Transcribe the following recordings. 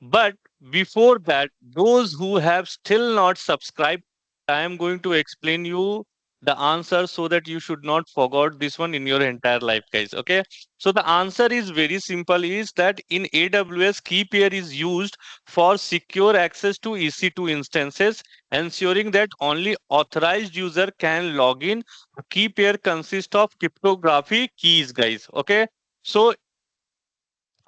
But before that, those who have still not subscribed, I am going to explain you the answer so that you should not forget this one in your entire life, guys. Okay. So the answer is very simple, is that in AWS, key pair is used for secure access to EC2 instances, ensuring that only authorized user can log in. A key pair consists of cryptography keys, guys. Okay. So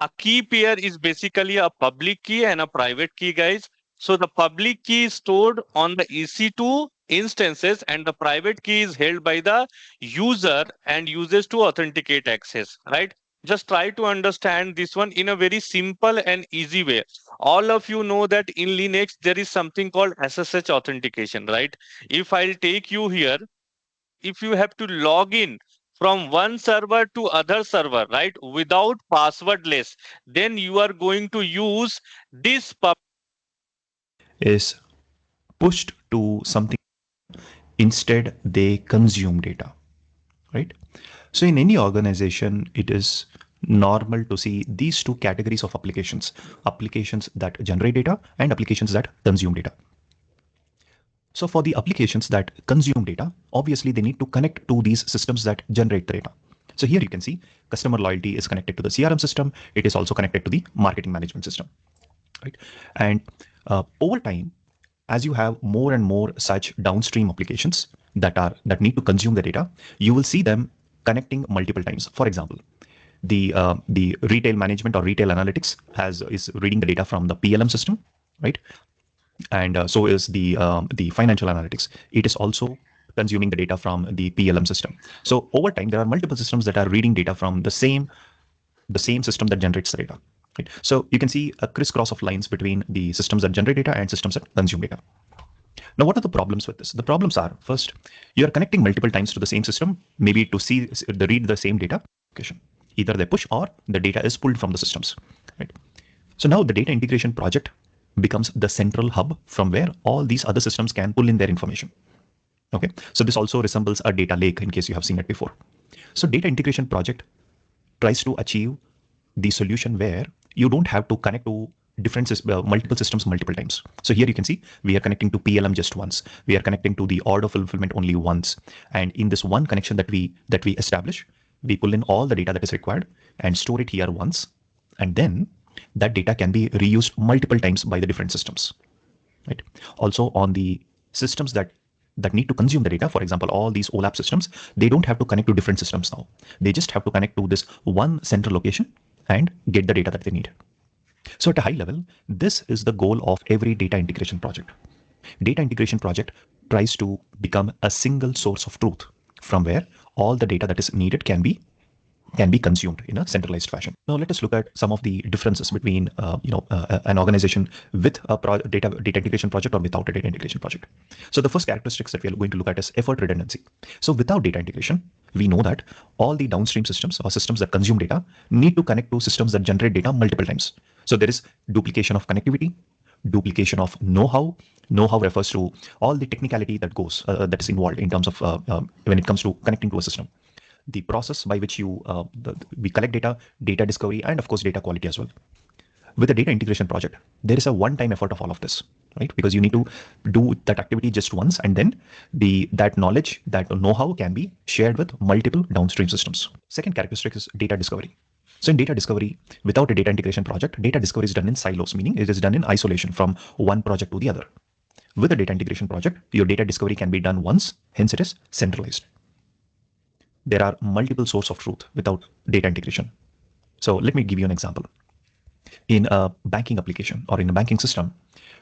a key pair is basically a public key and a private key, guys. So the public key is stored on the EC2 instances and the private key is held by the user and uses to authenticate access, right? Just try to understand this one in a very simple and easy way. All of you know that in Linux there is something called SSH authentication, right? If I'll take you here, if you have to log in from one server to other server, right, without passwordless, then you are going to use this is pushed to something. Instead, they consume data, right? So in any organization, it is normal to see these two categories of applications: applications that generate data and applications that consume data. So for the applications that consume data, obviously they need to connect to these systems that generate the data. So here you can see customer loyalty is connected to the CRM system. It is also connected to the marketing management system, right? And over time, as you have more and more such downstream applications that need to consume the data, you will see them connecting multiple times. For example, the retail management or retail analytics is reading the data from the PLM system, right? And so is the financial analytics. It is also consuming the data from the PLM system. So over time, there are multiple systems that are reading data from the same system that generates the data. Right? So you can see a crisscross of lines between the systems that generate data and systems that consume data. Now, what are the problems with this? The problems are, first, you are connecting multiple times to the same system, maybe to read the same data. Either they push or the data is pulled from the systems. Right? So now the data integration project becomes the central hub from where all these other systems can pull in their information. Okay, so this also resembles a data lake in case you have seen it before. So data integration project tries to achieve the solution where you don't have to connect to multiple systems multiple times. So here you can see we are connecting to PLM just once. We are connecting to the order fulfillment only once. And in this one connection that we establish, we pull in all the data that is required and store it here once. And then that data can be reused multiple times by the different systems. Right. Also on the systems that need to consume the data, for example, all these OLAP systems, they don't have to connect to different systems now. They just have to connect to this one central location and get the data that they need. So at a high level, this is the goal of every data integration project. Data integration project tries to become a single source of truth from where all the data that is needed can be consumed in a centralized fashion. Now let us look at some of the differences between an organization with a data integration project or without a data integration project. So the first characteristics that we are going to look at is effort redundancy. So without data integration, we know that all the downstream systems or systems that consume data need to connect to systems that generate data multiple times. So there is duplication of connectivity, duplication of know-how. Know-how refers to all the technicality that is involved in terms of when it comes to connecting to a system, the process by which we collect data, data discovery, and of course data quality as well. With a data integration project, there is a one-time effort of all of this, right? Because you need to do that activity just once, and then that knowledge, that know-how can be shared with multiple downstream systems. Second characteristic is data discovery. So in data discovery, without a data integration project, data discovery is done in silos, meaning it is done in isolation from one project to the other. With a data integration project, your data discovery can be done once, hence it is centralized. There are multiple sources of truth without data integration. So let me give you an example. In a banking application or in a banking system,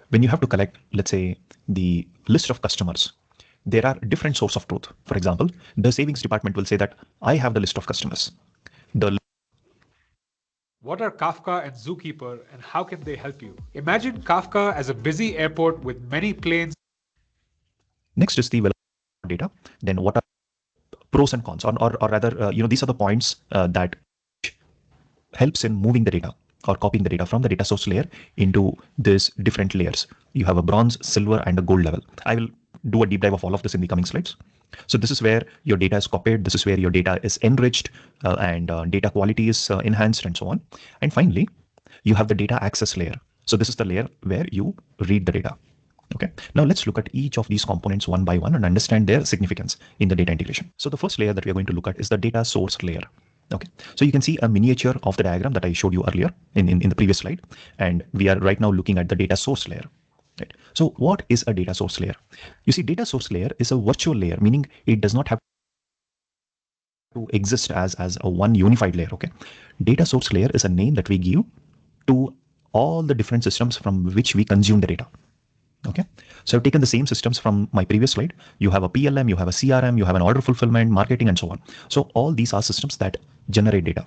when you have to collect, let's say, the list of customers, there are different sources of truth. For example, the savings department will say that I have the list of customers. What are Kafka and Zookeeper, and how can they help you? Imagine Kafka as a busy airport with many planes. Next is the data. Then what are pros and cons, or rather, these are the points that helps in moving the data or copying the data from the data source layer into these different layers. You have a bronze, silver, and a gold level. I will do a deep dive of all of this in the coming slides. So this is where your data is copied. This is where your data is enriched and data quality is enhanced and so on. And finally, you have the data access layer. So this is the layer where you read the data. Okay. Now let's look at each of these components one by one and understand their significance in the data integration. So the first layer that we are going to look at is the data source layer. Okay. So you can see a miniature of the diagram that I showed you earlier in the previous slide. And we are right now looking at the data source layer. Right. So what is a data source layer? You see, data source layer is a virtual layer, meaning it does not have to exist as a one unified layer. Okay. Data source layer is a name that we give to all the different systems from which we consume the data. Okay, so I've taken the same systems from my previous slide. You have a PLM, you have a CRM, you have an order fulfillment, marketing, and so on. So all these are systems that generate data,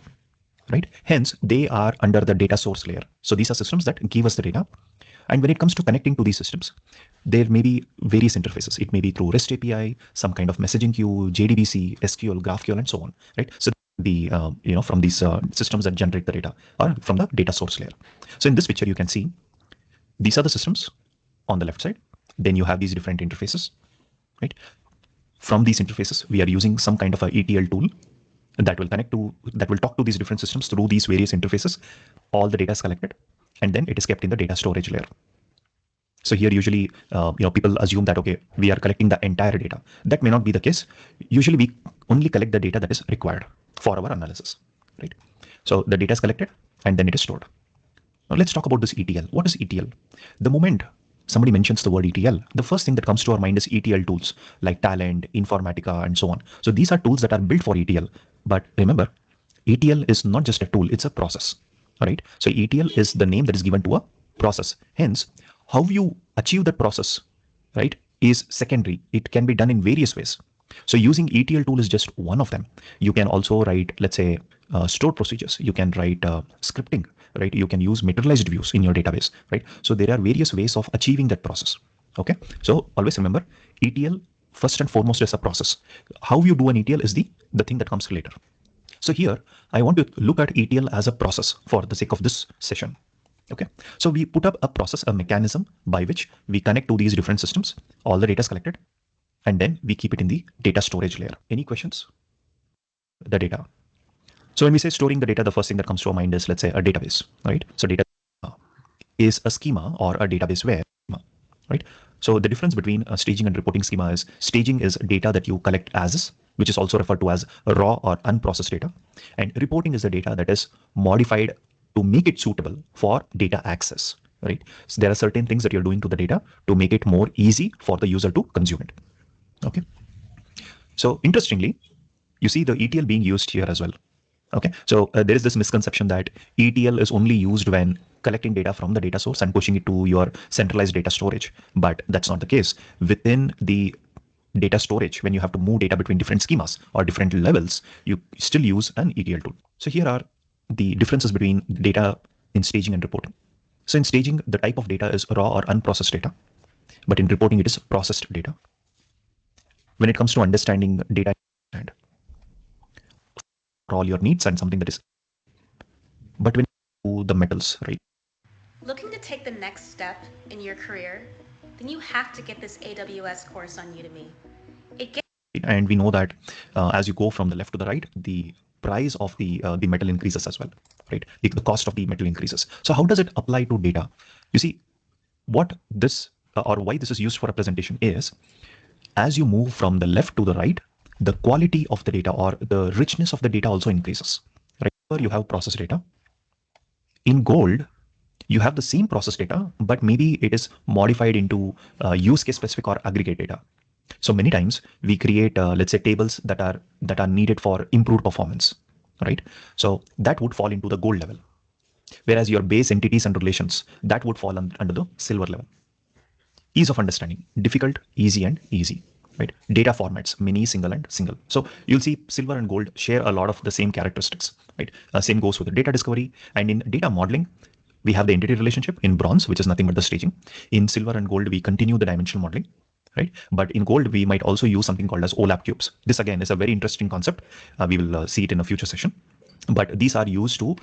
right? Hence, they are under the data source layer. So these are systems that give us the data. And when it comes to connecting to these systems, there may be various interfaces. It may be through REST API, some kind of messaging queue, JDBC, SQL, GraphQL, and so on, right? So the from these systems that generate the data or from the data source layer. So in this picture, you can see these are the systems on the left side. Then you have these different interfaces, right? From these interfaces, we are using some kind of a ETL tool that will talk to these different systems through these various interfaces. All the data is collected, and then it is kept in the data storage layer. So here, usually, people assume that, okay, we are collecting the entire data. That may not be the case. Usually, we only collect the data that is required for our analysis, right? So the data is collected, and then it is stored. Now let's talk about this ETL. What is ETL? The moment somebody mentions the word ETL, the first thing that comes to our mind is ETL tools like Talent, Informatica, and so on. So these are tools that are built for ETL. But remember, ETL is not just a tool, it's a process. All right. So ETL is the name that is given to a process. Hence, how you achieve that process, right, is secondary. It can be done in various ways. So using ETL tool is just one of them. You can also write, let's say, stored procedures. You can write scripting, right? You can use materialized views in your database, right? So there are various ways of achieving that process. Okay. So always remember, ETL first and foremost is a process. How you do an ETL is the thing that comes later. So here, I want to look at ETL as a process for the sake of this session. Okay. So we put up a process, a mechanism by which we connect to these different systems. All the data is collected, and then we keep it in the data storage layer. Any questions? The data. So when we say storing the data, the first thing that comes to our mind is, let's say, a database, right? So data is a schema or a database where, right? So the difference between a staging and reporting schema is staging is data that you collect as is, which is also referred to as raw or unprocessed data. And reporting is the data that is modified to make it suitable for data access, right? So there are certain things that you're doing to the data to make it more easy for the user to consume it. Okay. So interestingly, you see the ETL being used here as well. Okay. So there is this misconception that ETL is only used when collecting data from the data source and pushing it to your centralized data storage. But that's not the case. Within the data storage, when you have to move data between different schemas or different levels, you still use an ETL tool. So here are the differences between data in staging and reporting. So in staging, the type of data is raw or unprocessed data, but in reporting, it is processed data. When it comes to understanding data and for all your needs and something that is, but when you do the metals, right? Looking to take the next step in your career, then you have to get this AWS course on Udemy. And we know that as you go from the left to the right, the price of the metal increases as well, right? The cost of the metal increases. So how does it apply to data? You see, what this or why this is used for a presentation is, as you move from the left to the right, the quality of the data or the richness of the data also increases, right? Here you have process data. In gold, you have the same process data, but maybe it is modified into use case specific or aggregate data. So many times we create, let's say, tables that are needed for improved performance, right? So that would fall into the gold level, whereas your base entities and relations, that would fall under the silver level. Ease of understanding, difficult, easy, and easy, right? Data formats, mini, single, and single. So you'll see silver and gold share a lot of the same characteristics, right? Same goes with the data discovery. And in data modeling, we have the entity relationship in bronze, which is nothing but the staging. In silver and gold, we continue the dimensional modeling, right? But in gold, we might also use something called as OLAP cubes. This again is a very interesting concept. We will see it in a future session. But these are used to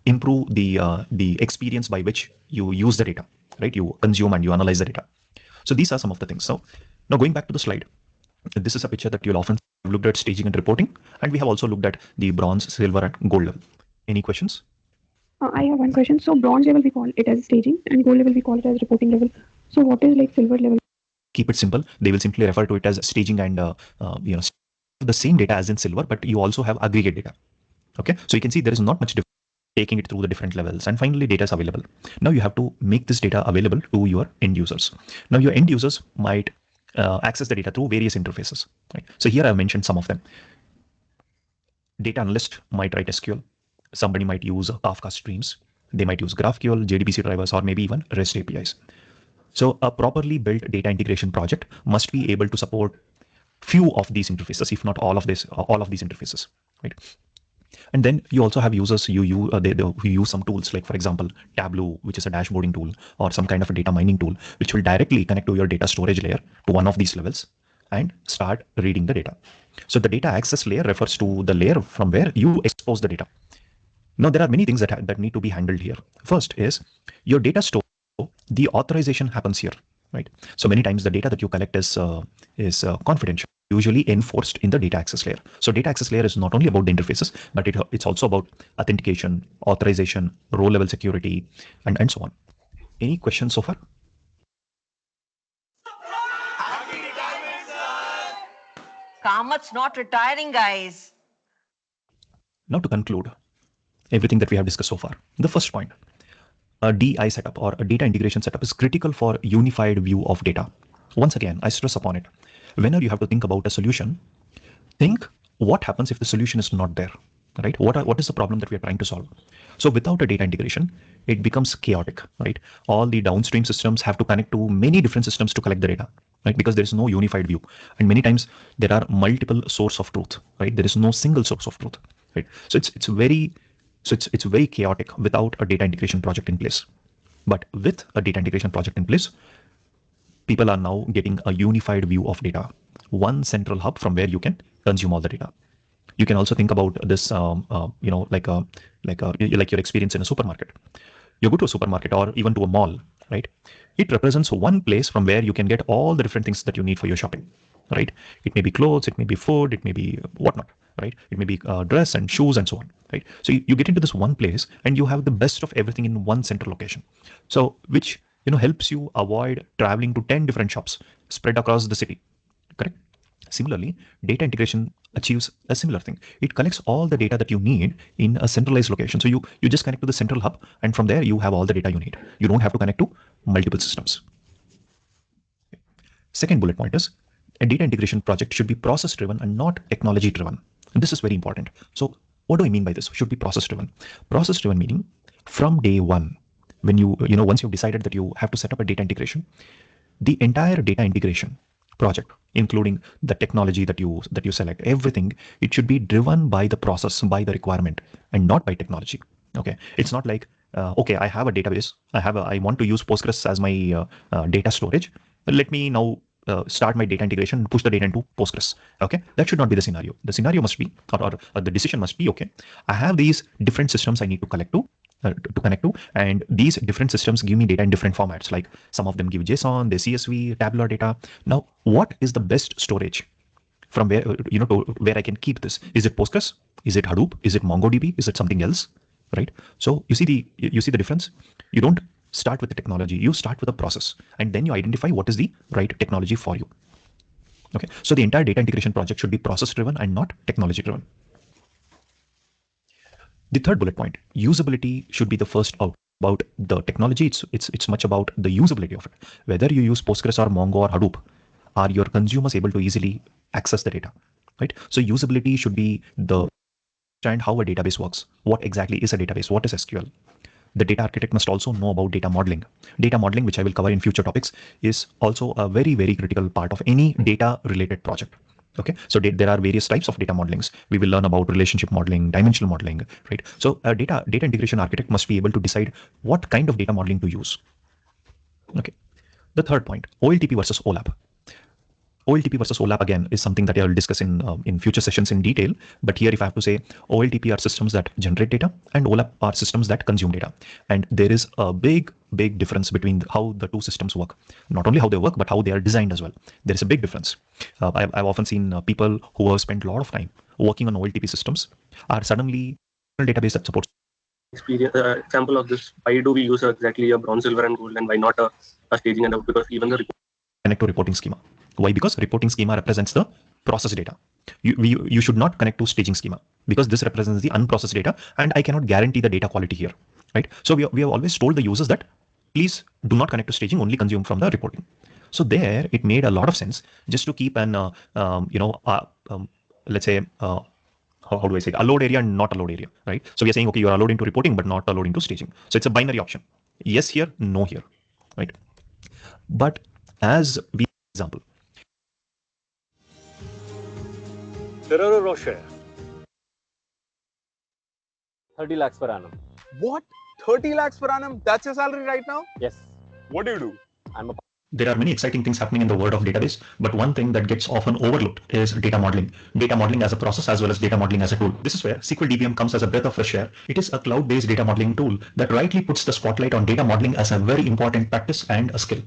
improve the experience by which you use the data, right? You consume and you analyze the data. So these are some of the things. So now going back to the slide, this is a picture that you'll often looked at staging and reporting, and we have also looked at the bronze, silver, and gold level. Any questions? I have one question. So bronze level we call it as staging, and gold level we call it as reporting level. So what is like silver level? Keep it simple. They will simply refer to it as staging, and the same data as in silver, but you also have aggregate data. Okay, so you can see there is not much difference taking it through the different levels, and finally data is available. Now you have to make this data available to your end users. Now your end users might access the data through various interfaces. Right? So here I've mentioned some of them. Data analyst might write SQL. Somebody might use Kafka streams. They might use GraphQL, JDBC drivers, or maybe even REST APIs. So a properly built data integration project must be able to support few of these interfaces, if not all of these interfaces, right? And then you also have users who use some tools, like for example Tableau, which is a dashboarding tool, or some kind of a data mining tool, which will directly connect to your data storage layer to one of these levels and start reading the data. So the data access layer refers to the layer from where you expose the data. Now there are many things that need to be handled here. First is your data store. The authorization happens here, right? So many times the data that you collect is confidential, usually enforced in the data access layer. So data access layer is not only about the interfaces, but it's also about authentication, authorization, row level security, and so on. Any questions so far? Kamat's not retiring, guys. Now to conclude everything that we have discussed so far, the first point, a DI setup or a data integration setup is critical for unified view of data. Once again, I stress upon it. Whenever you have to think about a solution, think what happens if the solution is not there, right? What is the problem that we are trying to solve? So without a data integration, it becomes chaotic, right? All the downstream systems have to connect to many different systems to collect the data, right? Because there is no unified view. And many times there are multiple source of truth, right? There is no single source of truth, right? So it's very chaotic without a data integration project in place. But with a data integration project in place, people are now getting a unified view of data, one central hub from where you can consume all the data. You can also think about this, like your experience in a supermarket. You go to a supermarket or even to a mall, right? It represents one place from where you can get all the different things that you need for your shopping, right? It may be clothes, it may be food, it may be whatnot, right? It may be dress and shoes and so on, right? So you get into this one place and you have the best of everything in one central location. So which helps you avoid traveling to 10 different shops spread across the city, correct? Similarly, data integration achieves a similar thing. It collects all the data that you need in a centralized location. So you just connect to the central hub, and from there you have all the data you need. You don't have to connect to multiple systems. Second bullet point is a data integration project should be process driven and not technology driven. And this is very important. So what do I mean by this? Should be process driven. Process driven meaning from day one, when once you've decided that you have to set up a data integration, the entire data integration project, including the technology that you select, everything, it should be driven by the process, by the requirement, and not by technology. Okay, it's not like okay, I have a database, I want to use Postgres as my data storage. Let me now start my data integration and push the data into Postgres. Okay, that should not be the scenario. The scenario must be, or the decision must be, okay, I have these different systems I need to connect to, and these different systems give me data in different formats. Like some of them give JSON, they CSV, tabular data. Now, what is the best storage from where to where I can keep this? Is it Postgres? Is it Hadoop? Is it MongoDB? Is it something else? Right? So you see the difference. You don't start with the technology. You start with a process, and then you identify what is the right technology for you. Okay. So the entire data integration project should be process driven and not technology driven. The third bullet point, usability should be the first out. About the technology, it's much about the usability of it. Whether you use Postgres or Mongo or Hadoop, are your consumers able to easily access the data, right? So usability should be the understand how a database works. What exactly is a database? What is SQL? The data architect must also know about data modeling. Data modeling, which I will cover in future topics, is also a very, very critical part of any data related project. Okay, so there are various types of data modelings. We will learn about relationship modeling, dimensional modeling, right? So a data integration architect must be able to decide what kind of data modeling to use. Okay, the third point, OLTP versus OLAP. OLTP versus OLAP again is something that I will discuss in future sessions in detail. But here, if I have to say, OLTP are systems that generate data and OLAP are systems that consume data. And there is a big difference between how the two systems work. Not only how they work, but how they are designed as well. There is a big difference. I've often seen people who have spent a lot of time working on OLTP systems are suddenly a database that supports example of this. Why do we use exactly a bronze, silver, and gold, and why not a staging and out? Because even the connect to reporting schema. Why? Because reporting schema represents the process data. You should not connect to staging schema because this represents the unprocessed data, and I cannot guarantee the data quality here, right? So we have always told the users that please do not connect to staging, only consume from the reporting. So there, it made a lot of sense just to keep an let's say how do I say it? A load area and not a load area, right? So we are saying, okay, you are allowed into reporting, but not allowed into staging. So it's a binary option. Yes here, no here, right? But as we example. Ferrero Rocher. 30 lakhs per annum. What? 30 lakhs per annum? That's your salary right now? Yes. What do you do? There are many exciting things happening in the world of database, but one thing that gets often overlooked is data modeling. Data modeling as a process as well as data modeling as a tool. This is where SQL DBM comes as a breath of fresh air. It is a cloud-based data modeling tool that rightly puts the spotlight on data modeling as a very important practice and a skill.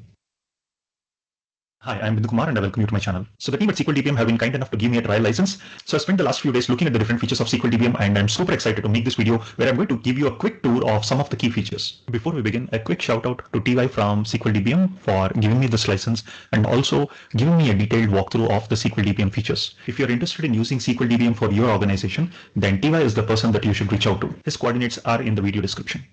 Hi, I'm Bindu Kumar and I welcome you to my channel. So the team at SQL DBM have been kind enough to give me a trial license. So I spent the last few days looking at the different features of SQL DBM and I'm super excited to make this video where I'm going to give you a quick tour of some of the key features. Before we begin, a quick shout out to TY from SQL DBM for giving me this license and also giving me a detailed walkthrough of the SQL DBM features. If you're interested in using SQL DBM for your organization, then TY is the person that you should reach out to. His coordinates are in the video description.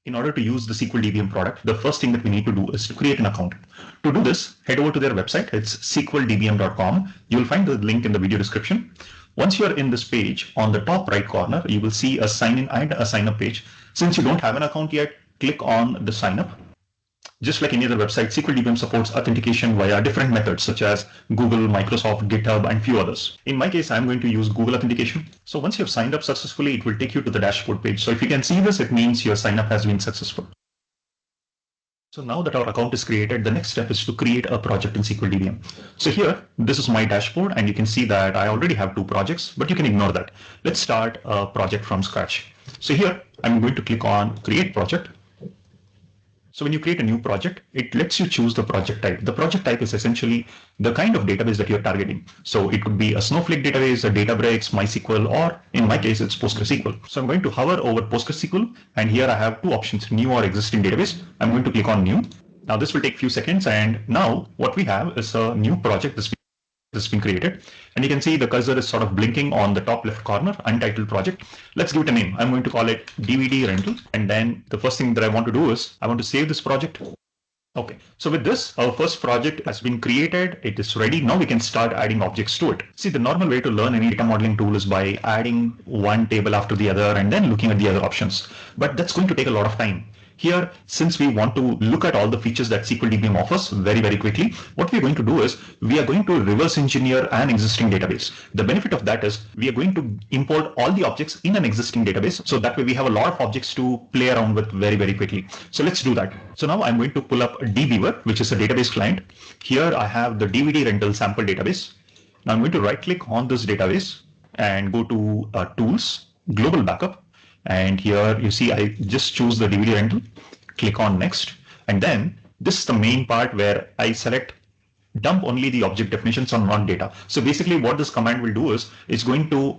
In order to use the SQL DBM product, the first thing that we need to do is to create an account. To do this, head over to their website. It's sqldbm.com. You'll find the link in the video description. Once you're in this page, on the top right corner, you will see a sign in and a sign up page. Since you don't have an account yet, click on the sign up. Just like any other website, SQL DBM supports authentication via different methods such as Google, Microsoft, GitHub, and few others. In my case, I'm going to use Google authentication. So once you've signed up successfully, it will take you to the dashboard page. So if you can see this, it means your sign up has been successful. So now that our account is created, the next step is to create a project in SQL DBM. So here, this is my dashboard, and you can see that I already have 2 projects, but you can ignore that. Let's start a project from scratch. So here, I'm going to click on Create Project. So when you create a new project, it lets you choose the project type. The project type is essentially the kind of database that you're targeting. So it could be a Snowflake database, a Databricks, MySQL, or in my case, it's PostgreSQL. So I'm going to hover over PostgreSQL, and here I have 2 options, new or existing database. I'm going to click on new. Now this will take a few seconds, and now what we have is a new project that's been created. And you can see the cursor is sort of blinking on the top left corner, untitled project. Let's give it a name. I'm going to call it DVD rental. And then the first thing that I want to do is I want to save this project. Okay, so with this, our first project has been created. It is ready. Now we can start adding objects to it. See, the normal way to learn any data modeling tool is by adding one table after the other and then looking at the other options. But that's going to take a lot of time. Here, since we want to look at all the features that SQL DBM offers very, very quickly, what we're going to do is we are going to reverse engineer an existing database. The benefit of that is we are going to import all the objects in an existing database. So that way we have a lot of objects to play around with very, very quickly. So let's do that. So now I'm going to pull up dbeaver, which is a database client. Here I have the DVD rental sample database. Now I'm going to right click on this database and go to Tools, Global Backup. And here you see I just choose the DVD rental, click on next, and then this is the main part where I select dump only the object definitions on not data. So basically what this command will do is it's going to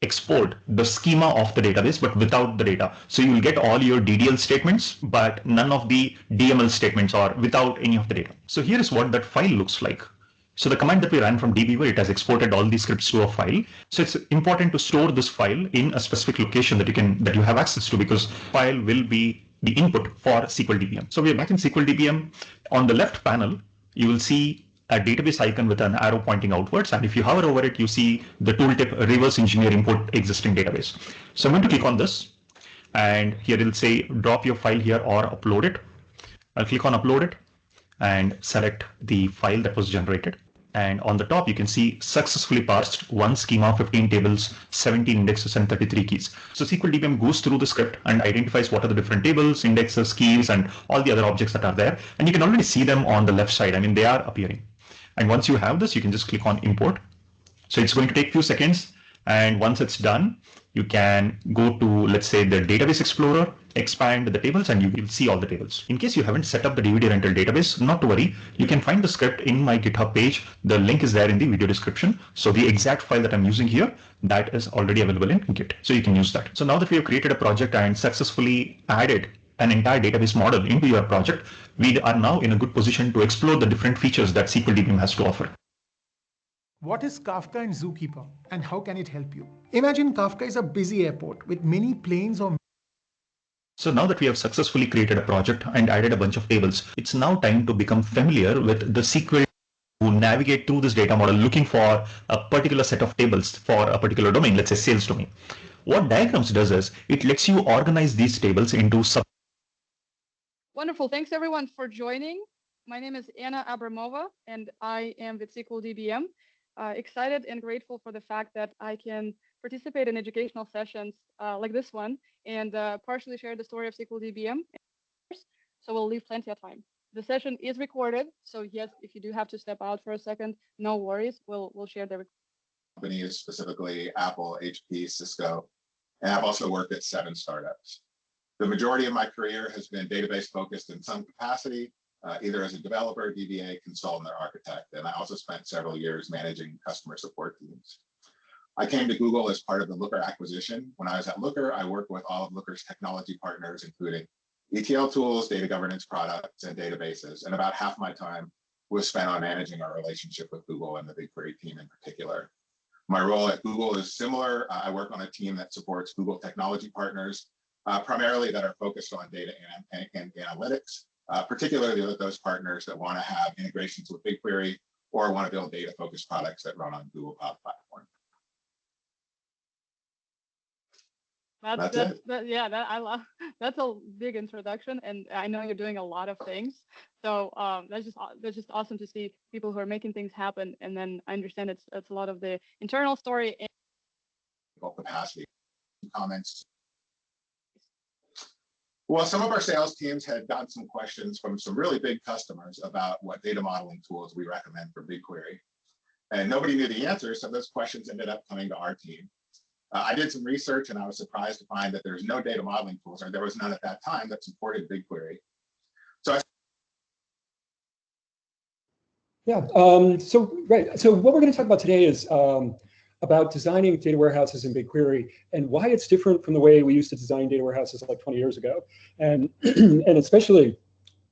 export the schema of the database but without the data. So you will get all your DDL statements but none of the DML statements or without any of the data. So here is what that file looks like. So the command that we ran from dbeaver, it has exported all these scripts to a file. So it's important to store this file in a specific location that you have access to, because file will be the input for SQL DBM. So we are back in SQL DBM. On the left panel, you will see a database icon with an arrow pointing outwards. And if you hover over it, you see the tooltip reverse engineer import existing database. So I'm going to click on this, and here it'll say drop your file here or upload it. I'll click on upload it and select the file that was generated. And on the top, you can see successfully parsed 1 schema, 15 tables, 17 indexes, and 33 keys. So SQL DBM goes through the script and identifies what are the different tables, indexes, keys, and all the other objects that are there. And you can already see them on the left side. I mean, they are appearing. And once you have this, you can just click on import. So it's going to take a few seconds. And once it's done, you can go to, let's say, the Database Explorer expand the tables and you will see all the tables. In case you haven't set up the DVD rental database, not to worry, you can find the script in my GitHub page. The link is there in the video description. So the exact file that I'm using here, that is already available in Git. So you can use that. So now that we have created a project and successfully added an entire database model into your project, we are now in a good position to explore the different features that SQL DBM has to offer. What is Kafka and Zookeeper, and how can it help you? Imagine Kafka is a busy airport with many planes or... So now that we have successfully created a project and added a bunch of tables, it's now time to become familiar with the SQL to navigate through this data model looking for a particular set of tables for a particular domain, let's say sales domain. What Diagrams does is it lets you organize these tables into sub. Wonderful. Thanks everyone for joining. My name is Anna Abramova and I am with SQL DBM. Excited and grateful for the fact that I can participate in educational sessions like this one and partially share the story of SQL DBM. So we'll leave plenty of time. The session is recorded. So yes, if you do have to step out for a second, no worries. We'll share the recording. Companies, specifically Apple, HP, Cisco, and I've also worked at 7 startups. The majority of my career has been database focused in some capacity, either as a developer, DBA, consultant, or architect. And I also spent several years managing customer support teams. I came to Google as part of the Looker acquisition. When I was at Looker, I worked with all of Looker's technology partners, including ETL tools, data governance products, and databases. And about half my time was spent on managing our relationship with Google and the BigQuery team in particular. My role at Google is similar. I work on a team that supports Google technology partners, primarily that are focused on data and analytics, particularly with those partners that want to have integrations with BigQuery or want to build data-focused products that run on Google Cloud Platform. That's a big introduction, and I know you're doing a lot of things. So that's just awesome to see people who are making things happen. And then I understand it's a lot of the internal story. Capacity comments. Well, some of our sales teams had gotten some questions from some really big customers about what data modeling tools we recommend for BigQuery, and nobody knew the answer. So those questions ended up coming to our team. I did some research and I was surprised to find that there's no data modeling tools, or there was none at that time that supported BigQuery. So So what we're going to talk about today is about designing data warehouses in BigQuery and why it's different from the way we used to design data warehouses like 20 years ago. And and especially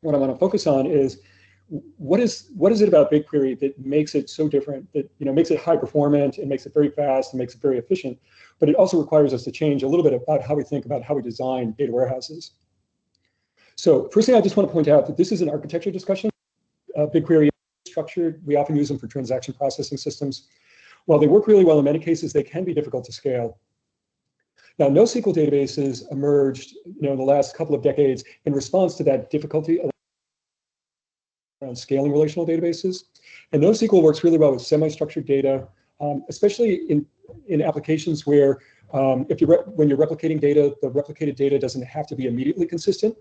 what I want to focus on is what is it about BigQuery that makes it so different, that makes it high performant and makes it very fast and makes it very efficient, but it also requires us to change a little bit about how we think about how we design data warehouses. So first thing I just want to point out that this is an architecture discussion. BigQuery is structured. We often use them for transaction processing systems. While they work really well in many cases, they can be difficult to scale. Now, NoSQL databases emerged in the last couple of decades in response to that difficulty around scaling relational databases. And NoSQL works really well with semi-structured data, especially in applications where when you're replicating data, the replicated data doesn't have to be immediately consistent.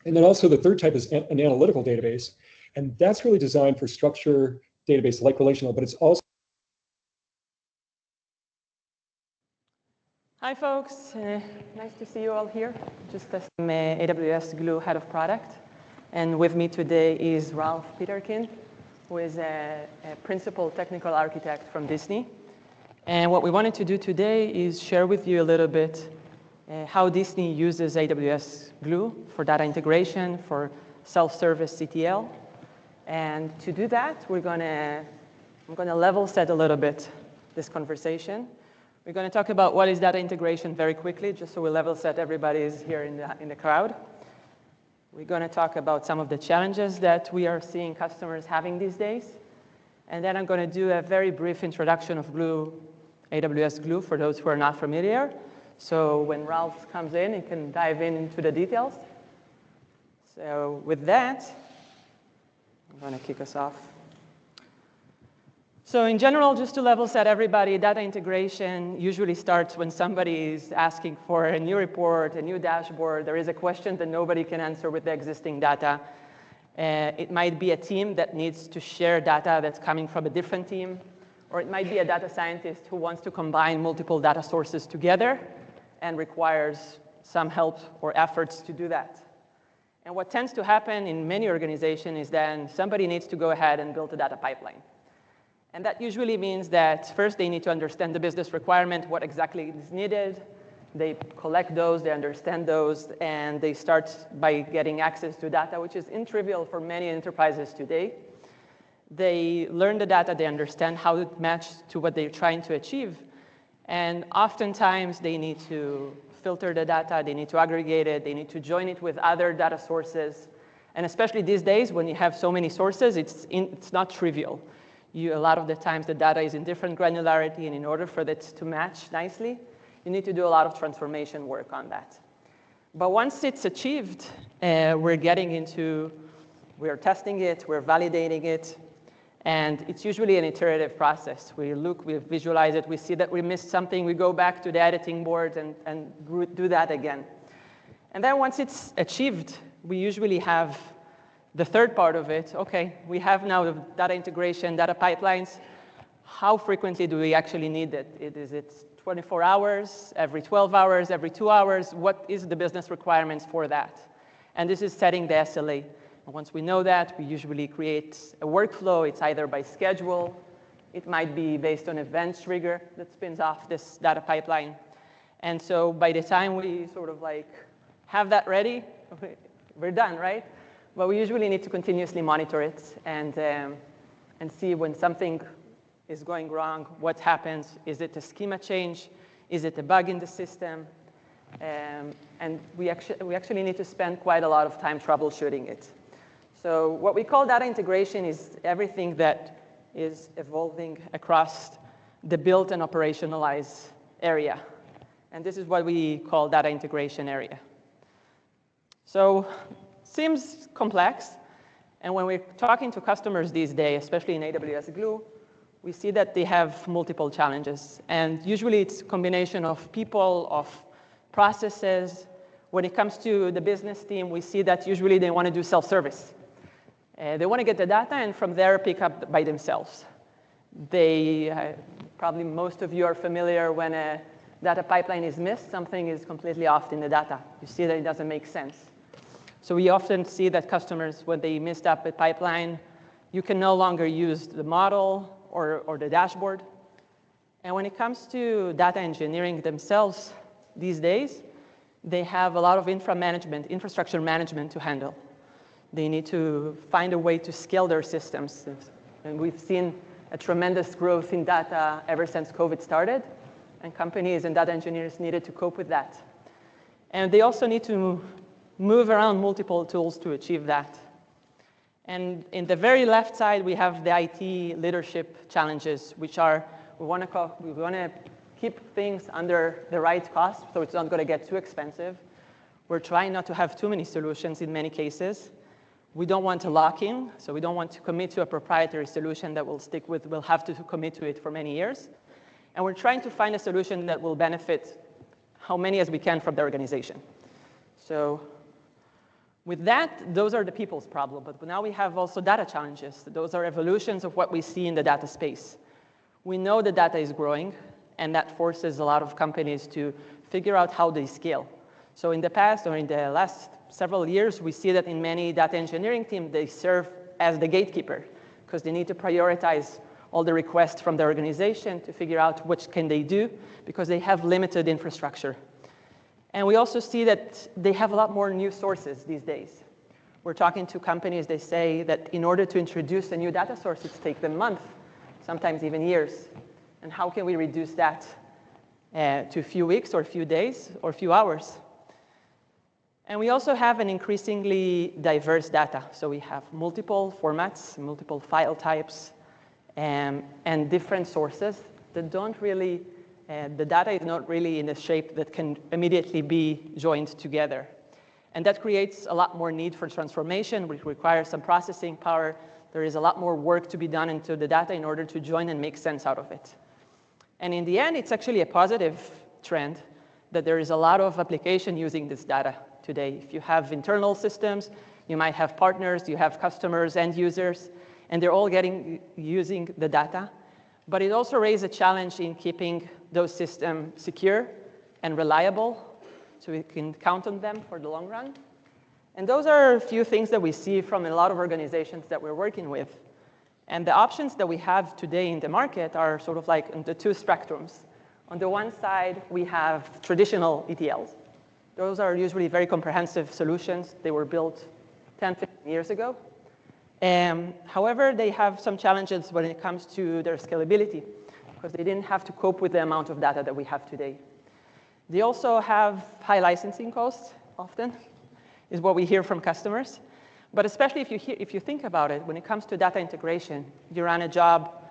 And then also the third type is an analytical database. And that's really designed for structured database like relational, but it's also... Hi folks, nice to see you all here. I'm AWS Glue Head of Product. And with me today is Ralph Peterkin, who is a Principal Technical Architect from Disney. And what we wanted to do today is share with you a little bit how Disney uses AWS Glue for data integration, for self-service CTL. And to do that, I'm going to level set a little bit this conversation. We're going to talk about what is data integration very quickly, just so we level set everybody is here in the crowd. We're going to talk about some of the challenges that we are seeing customers having these days. And then I'm going to do a very brief introduction of Glue, AWS Glue, for those who are not familiar. So when Ralph comes in, he can dive into the details. So with that, I'm going to kick us off. So in general, just to level set everybody, data integration usually starts when somebody is asking for a new report, a new dashboard. There is a question that nobody can answer with the existing data. It might be a team that needs to share data that's coming from a different team, or it might be a data scientist who wants to combine multiple data sources together and requires some help or efforts to do that. And what tends to happen in many organizations is then somebody needs to go ahead and build a data pipeline. And that usually means that first they need to understand the business requirement, what exactly is needed. They collect those, they understand those, and they start by getting access to data, which is intrivial for many enterprises today. They learn the data, they understand how it matches to what they're trying to achieve. And oftentimes they need to filter the data, they need to aggregate it, they need to join it with other data sources. And especially these days when you have so many sources, it's not trivial. A lot of the times the data is in different granularity, and in order for that to match nicely, you need to do a lot of transformation work on that. But once it's achieved, we're testing it, we're validating it, and it's usually an iterative process. We look, we visualize it, we see that we missed something, we go back to the editing board and do that again. And then once it's achieved, we usually have the third part of it. Okay, we have now the data integration, data pipelines. How frequently do we actually need it? Is it 24 hours, every 12 hours, every 2 hours? What is the business requirements for that? And this is setting the SLA. And once we know that, we usually create a workflow. It's either by schedule, it might be based on event trigger that spins off this data pipeline. And so by the time we sort of like have that ready, we're done, right? But we usually need to continuously monitor it and see when something is going wrong, what happens. Is it a schema change? Is it a bug in the system? And we actually need to spend quite a lot of time troubleshooting it. So what we call data integration is everything that is evolving across the build and operationalize area. And this is what we call data integration area. So seems complex. And when we're talking to customers these days, especially in AWS Glue, we see that they have multiple challenges. And usually it's a combination of people, of processes. When it comes to the business team, we see that usually they want to do self-service. They want to get the data and from there pick up by themselves. Probably most of you are familiar when a data pipeline is missed, something is completely off in the data. You see that it doesn't make sense. So we often see that customers, when they messed up a pipeline, you can no longer use the model or the dashboard. And when it comes to data engineering themselves these days, they have a lot of infrastructure management to handle. They need to find a way to scale their systems. And we've seen a tremendous growth in data ever since COVID started. And companies and data engineers needed to cope with that. And they also need to move around multiple tools to achieve that. And in the very left side, we have the IT leadership challenges, which are we want to keep things under the right cost, so it's not going to get too expensive. We're trying not to have too many solutions in many cases. We don't want to lock in, so we don't want to commit to a proprietary solution that we'll stick with. We'll have to commit to it for many years. And we're trying to find a solution that will benefit how many as we can from the organization. So with that, those are the people's problem. But now we have also data challenges. Those are evolutions of what we see in the data space. We know the data is growing, and that forces a lot of companies to figure out how they scale. So in the past, or in the last several years, we see that in many data engineering teams, they serve as the gatekeeper, because they need to prioritize all the requests from the organization to figure out what can they do, because they have limited infrastructure. And we also see that they have a lot more new sources these days. We're talking to companies, they say that in order to introduce a new data source, it takes them months, sometimes even years. And how can we reduce that to a few weeks or a few days or a few hours? And we also have an increasingly diverse data. So we have multiple formats, multiple file types, and different sources that don't really, the data is not really in a shape that can immediately be joined together. And that creates a lot more need for transformation, which requires some processing power. There is a lot more work to be done into the data in order to join and make sense out of it. And in the end, it's actually a positive trend that there is a lot of application using this data today. If you have internal systems, you might have partners, you have customers, end users, and they're all using the data. But it also raises a challenge in keeping those systems secure and reliable. so we can count on them for the long run. And those are a few things that we see from a lot of organizations that we're working with. And the options that we have today in the market are sort of like in the two spectrums. On the one side, we have traditional ETLs. Those are usually very comprehensive solutions. They were built 10, 15 years ago. However, they have some challenges when it comes to their scalability, because they didn't have to cope with the amount of data that we have today. They also have high licensing costs, often, is what we hear from customers. But especially if you think about it, when it comes to data integration, you run a job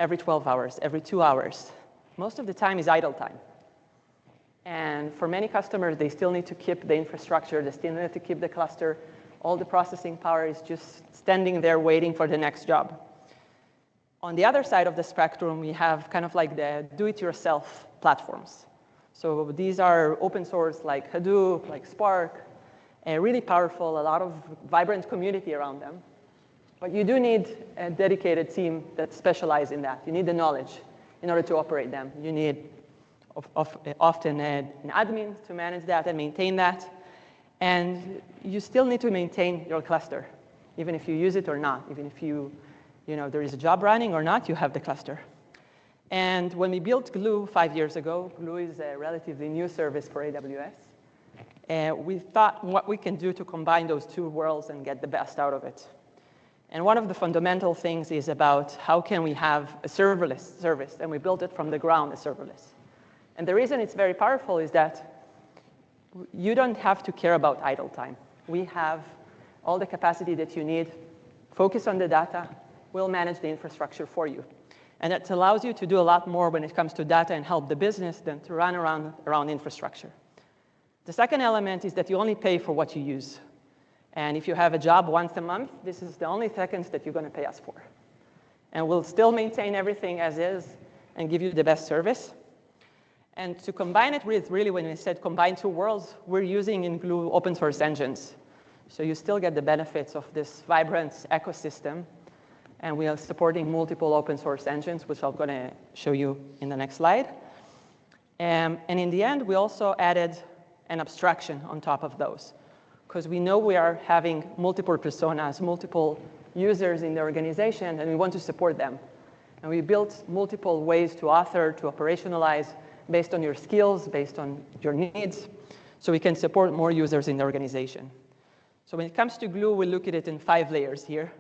every 12 hours, every 2 hours. Most of the time is idle time. And for many customers, they still need to keep the infrastructure. They still need to keep the cluster. All the processing power is just standing there waiting for the next job. On the other side of the spectrum, we have kind of like the do-it-yourself platforms. So these are open source like Hadoop, like Spark, really powerful, a lot of vibrant community around them. But you do need a dedicated team that specializes in that. You need the knowledge in order to operate them. You need often an admin to manage that and maintain that. And you still need to maintain your cluster, even if you use it or not, even if there is a job running or not, you have the cluster. And when we built Glue 5 years ago, Glue is a relatively new service for AWS. We thought what we can do to combine those two worlds and get the best out of it. And one of the fundamental things is about how can we have a serverless service, and we built it from the ground as serverless. And the reason it's very powerful is that you don't have to care about idle time. We have all the capacity that you need. Focus on the data. We'll manage the infrastructure for you. And it allows you to do a lot more when it comes to data and help the business than to run around infrastructure. The second element is that you only pay for what you use. And if you have a job once a month, this is the only seconds that you're going to pay us for. And we'll still maintain everything as is and give you the best service. And to combine it with, really, when we said combine two worlds, we're using in Glue open source engines. So you still get the benefits of this vibrant ecosystem. And we are supporting multiple open source engines, which I'm going to show you in the next slide. And in the end, we also added an abstraction on top of those, because we know we are having multiple personas, multiple users in the organization, and we want to support them. And we built multiple ways to author, to operationalize, based on your skills, based on your needs, so we can support more users in the organization. So when it comes to Glue, we look at it in 5 layers here.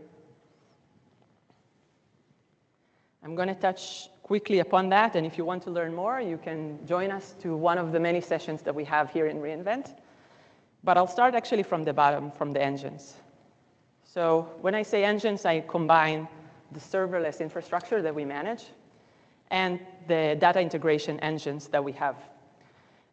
I'm going to touch quickly upon that, and if you want to learn more, you can join us to one of the many sessions that we have here in reInvent. But I'll start actually from the bottom, from the engines. So when I say engines, I combine the serverless infrastructure that we manage and the data integration engines that we have.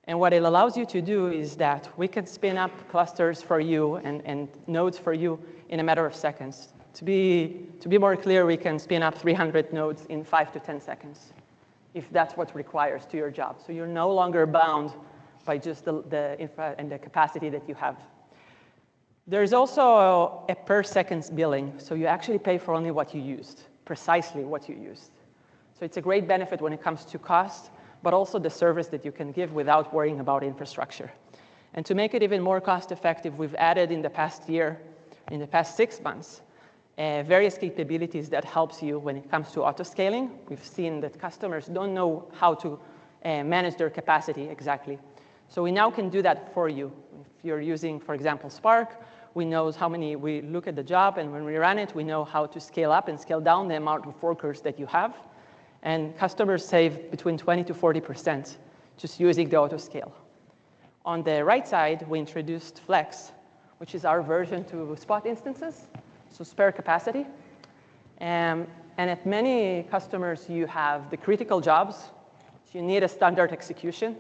And what it allows you to do is that we can spin up clusters for you and nodes for you in a matter of seconds. To be more clear, we can spin up 300 nodes in 5 to 10 seconds, if that's what requires to your job. So you're no longer bound by just the infra and the capacity that you have. There's also a per seconds billing. So you actually pay for only what you used, precisely what you used. So it's a great benefit when it comes to cost, but also the service that you can give without worrying about infrastructure. And to make it even more cost effective, we've added in the past year, in the past 6 months, various capabilities that helps you when it comes to auto-scaling. We've seen that customers don't know how to manage their capacity exactly. So we now can do that for you. If you're using, for example, Spark, we know how many, we look at the job, and when we run it, we know how to scale up and scale down the amount of workers that you have. And customers save between 20 to 40% just using the auto-scale. On the right side, we introduced Flex, which is our version to Spot instances, so spare capacity. And at many customers, you have the critical jobs. So you need a standard execution.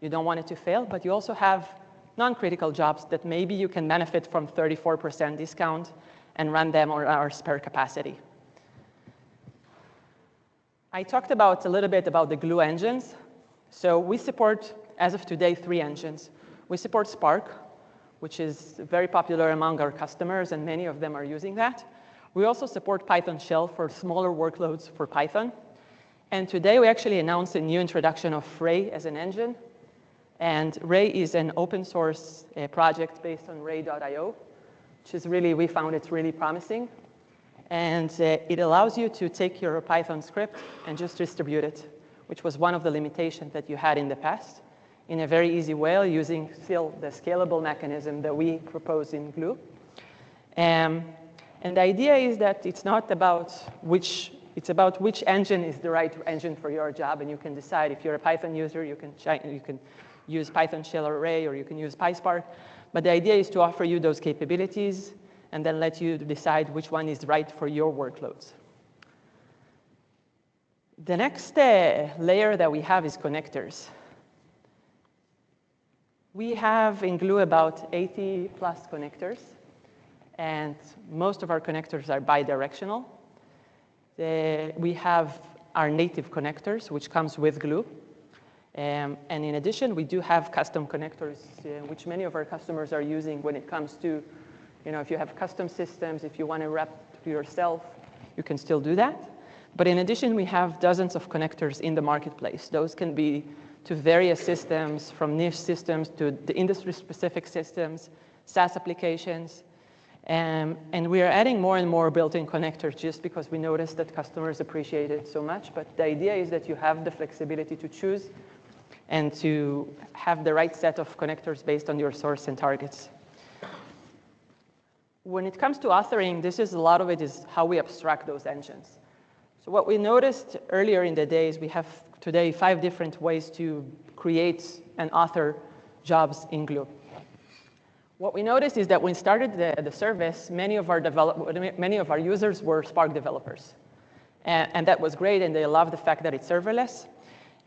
You don't want it to fail, but you also have non-critical jobs that maybe you can benefit from 34% discount and run them on our spare capacity. I talked a little bit about the Glue engines. So we support, as of today, 3 engines. We support Spark, which is very popular among our customers, and many of them are using that. We also support Python Shell for smaller workloads for Python. And today, we actually announced a new introduction of Ray as an engine. And Ray is an open source project based on ray.io, which is really, we found it's really promising. And it allows you to take your Python script and just distribute it, which was one of the limitations that you had in the past, in a very easy way, using still the scalable mechanism that we propose in Glue. And the idea is that it's not about it's about which engine is the right engine for your job, and you can decide if you're a Python user, you can use Python Shell Array, or you can use PySpark. But the idea is to offer you those capabilities and then let you decide which one is right for your workloads. The next layer that we have is connectors. We have in Glue about 80 plus connectors, and most of our connectors are bidirectional. We have our native connectors, which comes with Glue. And in addition, we do have custom connectors, which many of our customers are using when it comes to, if you have custom systems, if you want to wrap yourself, you can still do that. But in addition, we have dozens of connectors in the marketplace. Those can be to various systems, from niche systems to the industry-specific systems, SaaS applications. And we are adding more and more built-in connectors just because we noticed that customers appreciate it so much. But the idea is that you have the flexibility to choose and to have the right set of connectors based on your source and targets. When it comes to authoring, a lot of it is how we abstract those engines. So what we noticed earlier in the day is we have today 5 different ways to create and author jobs in Glue. What we noticed is that when we started the service, many of our users were Spark developers. And that was great, and they loved the fact that it's serverless.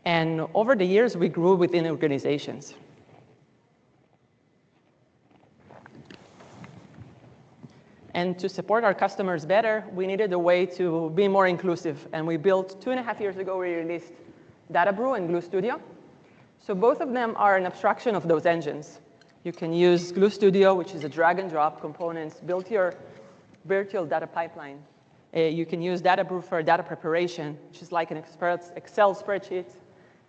And over the years, we grew within organizations. And to support our customers better, we needed a way to be more inclusive. And we built, 2.5 years ago, we released DataBrew and Glue Studio. So both of them are an abstraction of those engines. You can use Glue Studio, which is a drag and drop components, build your virtual data pipeline. You can use DataBrew for data preparation, which is like an Excel spreadsheet,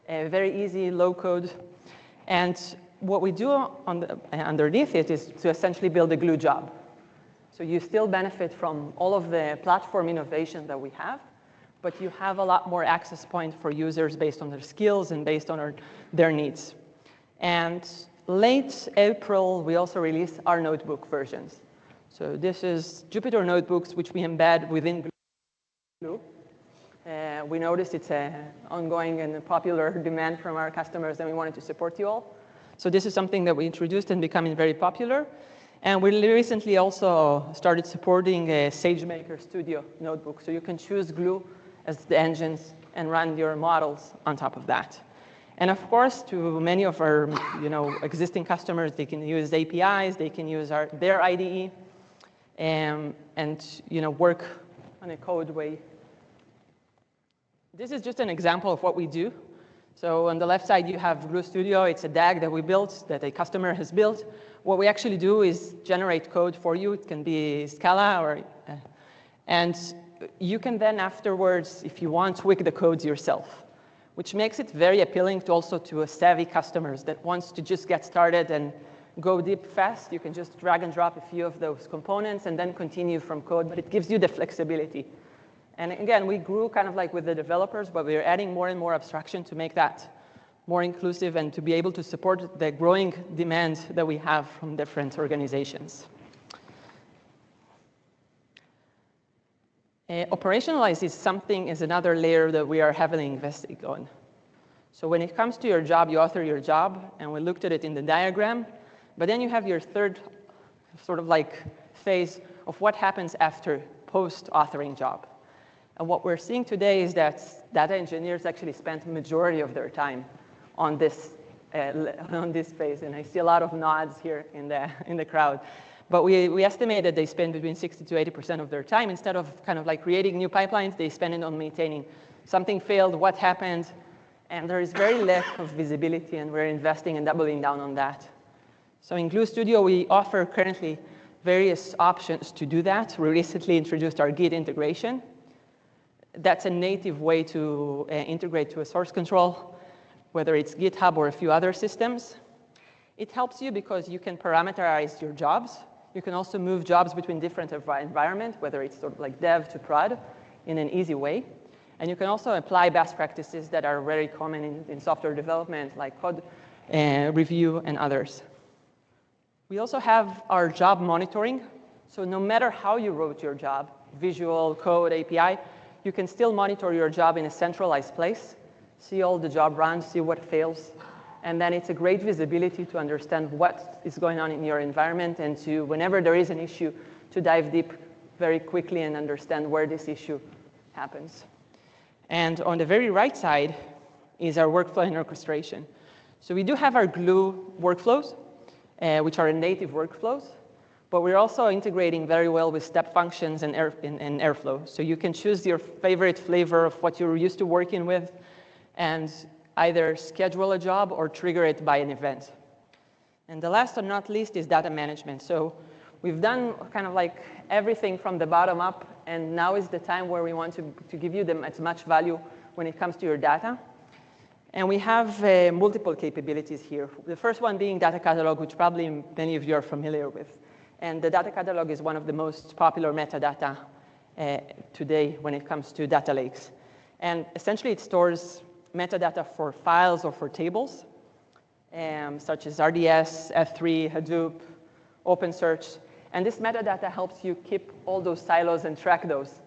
very easy, low code. And what we do underneath it is to essentially build a Glue job. So you still benefit from all of the platform innovation that we have, but you have a lot more access point for users based on their skills and based on their needs. And late April, we also released our notebook versions. So this is Jupyter Notebooks, which we embed within Glue. We noticed it's an ongoing and popular demand from our customers, and we wanted to support you all. So this is something that we introduced and becoming very popular. And we recently also started supporting a SageMaker Studio notebook. So you can choose Glue as the engines and run your models on top of that. And of course, to many of our existing customers, they can use APIs, they can use their IDE, and work on a code way. This is just an example of what we do. So on the left side, you have Glue Studio. It's a DAG that we built, that a customer has built. What we actually do is generate code for you. It can be Scala, and you can then afterwards, if you want, tweak the codes yourself, which makes it very appealing to savvy customers that wants to just get started and go deep fast. You can just drag and drop a few of those components and then continue from code, but it gives you the flexibility. And again, we grew kind of like with the developers, but we're adding more and more abstraction to make that more inclusive and to be able to support the growing demand that we have from different organizations. Operationalize is another layer that we are heavily investing on. So when it comes to your job, you author your job, and we looked at it in the diagram, but then you have your third sort of like phase of what happens after post-authoring job. And what we're seeing today is that data engineers actually spend the majority of their time on this phase, and I see a lot of nods here in the crowd. But we estimate that they spend between 60 to 80% of their time. Instead of kind of like creating new pipelines, they spend it on maintaining. Something failed, what happened? And there is very lack of visibility, and we're investing and doubling down on that. So in Glue Studio, we offer currently various options to do that. We recently introduced our Git integration. That's a native way to integrate to a source control. whether it's GitHub or a few other systems. It helps you because you can parameterize your jobs. You can also move jobs between different environments, whether it's sort of like dev to prod in an easy way. And you can also apply best practices that are very common in software development, like code review and others. We also have our job monitoring. So no matter how you wrote your job, visual, code, API, you can still monitor your job in a centralized place, see all the job runs, see what fails. And then it's a great visibility to understand what is going on in your environment and to, whenever there is an issue, to dive deep very quickly and understand where this issue happens. And on the very right side is our workflow and orchestration. So we do have our Glue workflows, which are native workflows. But we're also integrating very well with step functions and Airflow. So you can choose your favorite flavor of what you're used to working with and either schedule a job or trigger it by an event. And the last but not least is data management. So we've done kind of like everything from the bottom up, and now is the time where we want to give you as much value when it comes to your data. And we have multiple capabilities here. The first one being data catalog, which probably many of you are familiar with. And the data catalog is one of the most popular metadata today when it comes to data lakes. And essentially, it stores metadata for files or for tables, such as RDS, F3, Hadoop, OpenSearch. And this metadata helps you keep all those silos and track those.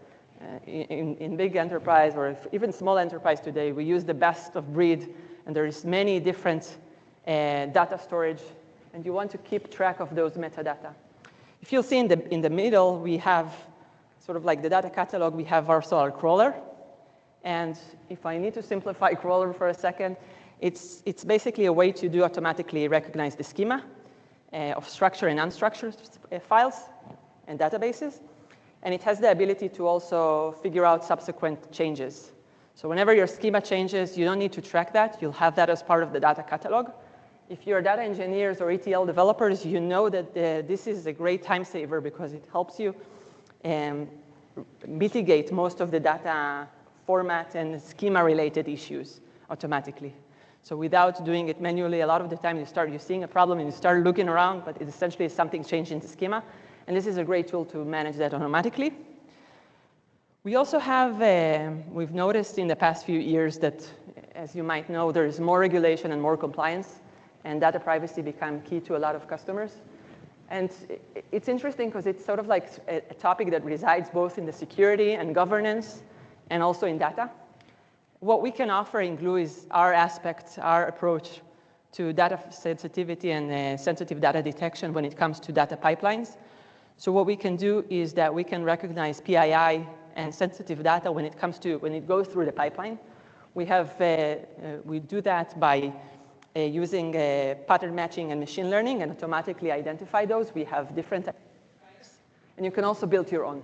In big enterprise or even small enterprise today, we use the best of breed. And there's many different data storage. And you want to keep track of those metadata. If you'll see in the middle, we have sort of like the data catalog, we have also our crawler. And if I need to simplify crawler for a second, it's basically a way to do automatically recognize the schema of structured and unstructured files and databases. And it has the ability to also figure out subsequent changes. So whenever your schema changes, you don't need to track that. You'll have that as part of the data catalog. If you're data engineers or ETL developers, you know that this is a great time saver because it helps you mitigate most of the data format and schema-related issues automatically. So without doing it manually, a lot of the time you're seeing a problem and you start looking around, but it essentially is something changed in the schema. And this is a great tool to manage that automatically. We also have, we've noticed in the past few years that, as you might know, there is more regulation and more compliance. And data privacy became key to a lot of customers. And it's interesting because it's sort of like a topic that resides both in the security and governance and also in data. What we can offer in Glue is our aspect, our approach to data sensitivity and sensitive data detection when it comes to data pipelines. So what we can do is that we can recognize PII and sensitive data when it goes through the pipeline. We do that by using pattern matching and machine learning and automatically identify those. We have different types. And you can also build your own.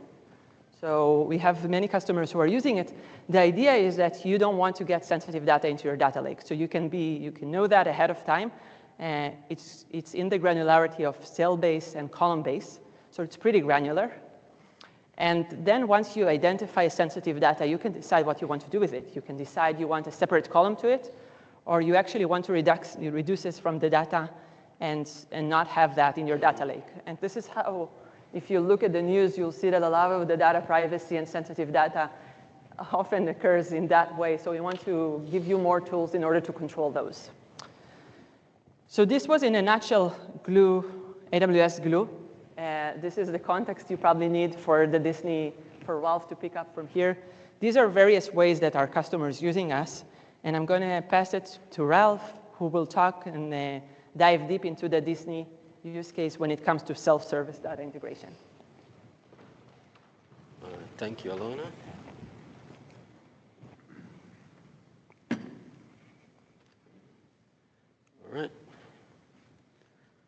So we have many customers who are using it. The idea is that you don't want to get sensitive data into your data lake. So you can know that ahead of time. It's in the granularity of cell base and column base. So it's pretty granular. And then once you identify sensitive data, you can decide what you want to do with it. You can decide you want a separate column to it, or you actually want to reduce it from the data and not have that in your data lake. And this is how, if you look at the news, you'll see that a lot of the data privacy and sensitive data often occurs in that way. So we want to give you more tools in order to control those. So this was, in a nutshell, Glue, AWS Glue. This is the context you probably need for for Ralph to pick up from here. These are various ways that our customers are using us. And I'm going to pass it to Ralph, who will talk and dive deep into the Disney use case when it comes to self-service data integration. Thank you, Alona.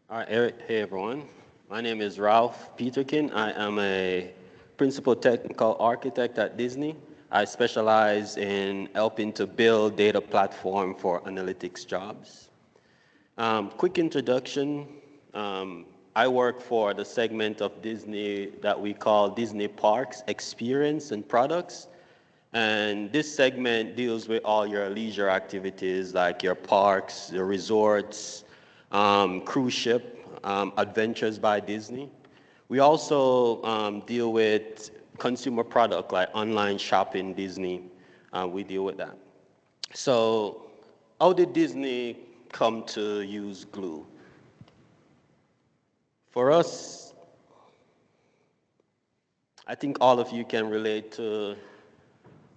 All right, hey everyone. My name is Ralph Peterkin. I am a principal technical architect at Disney. I specialize in helping to build data platform for analytics jobs. Quick introduction. I work for the segment of Disney that we call Disney Parks Experience and Products. And this segment deals with all your leisure activities like your parks, your resorts, cruise ship, Adventures by Disney. We also deal with consumer product like online shopping, Disney. We deal with that. So how did Disney come to use Glue? For us, I think all of you can relate to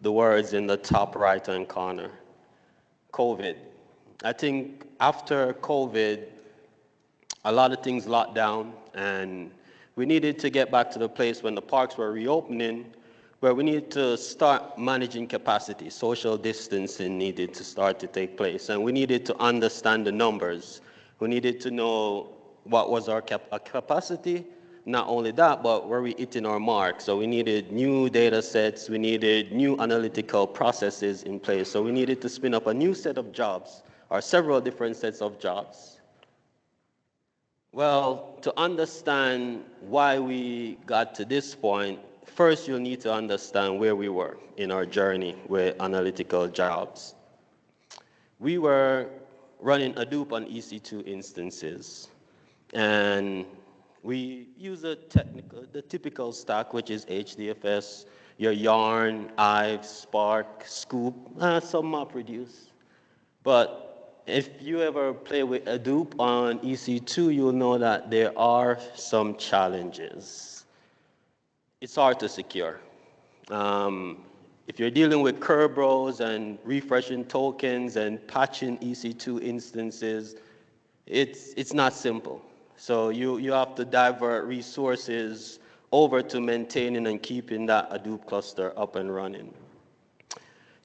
the words in the top right-hand corner, COVID. I think after COVID, a lot of things locked down, and we needed to get back to the place when the parks were reopening, where we needed to start managing capacity. Social distancing needed to start to take place, and we needed to understand the numbers. We needed to know what was our capacity. Not only that, but were we hitting our mark? So we needed new data sets, we needed new analytical processes in place. So we needed to spin up a new set of jobs, or several different sets of jobs. Well, to understand why we got to this point, first you'll need to understand where we were in our journey with analytical jobs. We were running Hadoop on EC2 instances, and we use the typical stack, which is HDFS, your Yarn, Hive, Spark, Scoop, some MapReduce. But if you ever play with Hadoop on EC2, you'll know that there are some challenges. It's hard to secure. If you're dealing with Kerberos and refreshing tokens and patching EC2 instances, it's not simple. So you have to divert resources over to maintaining and keeping that Hadoop cluster up and running.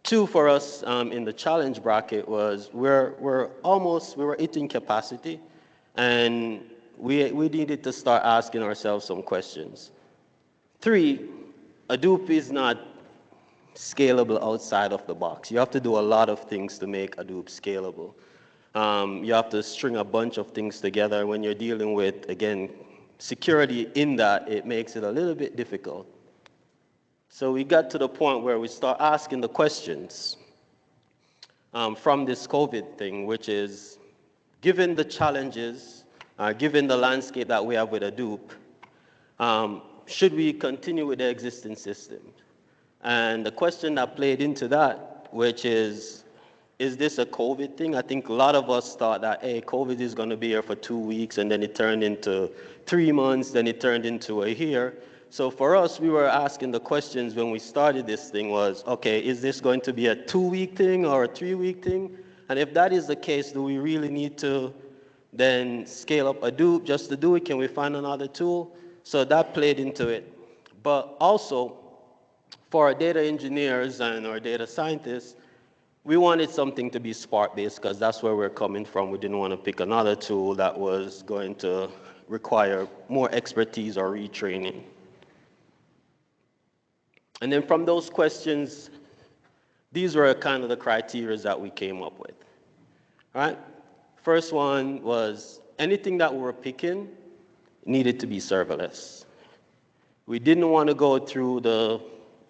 Two for us in the challenge bracket was we were hitting capacity, and we needed to start asking ourselves some questions. Three, Hadoop is not scalable outside of the box. You have to do a lot of things to make Hadoop scalable. You have to string a bunch of things together. When you're dealing with, again, security in that, it makes it a little bit difficult. So we got to the point where we start asking the questions from this COVID thing, which is, given the challenges, given the landscape that we have with Hadoop, should we continue with the existing system? And the question that played into that, which is this a COVID thing? I think a lot of us thought that, hey, COVID is going to be here for 2 weeks, and then it turned into 3 months, then it turned into a year. So for us, we were asking the questions when we started this thing was, okay, is this going to be a 2-week thing or a 3-week thing? And if that is the case, do we really need to then scale up Hadoop just to do it? Can we find another tool? So that played into it. But also, for our data engineers and our data scientists, we wanted something to be Spark-based because that's where we're coming from. We didn't want to pick another tool that was going to require more expertise or retraining. And then from those questions, these were kind of the criteria that we came up with. All right? First one was anything that we were picking needed to be serverless. We didn't want to go through the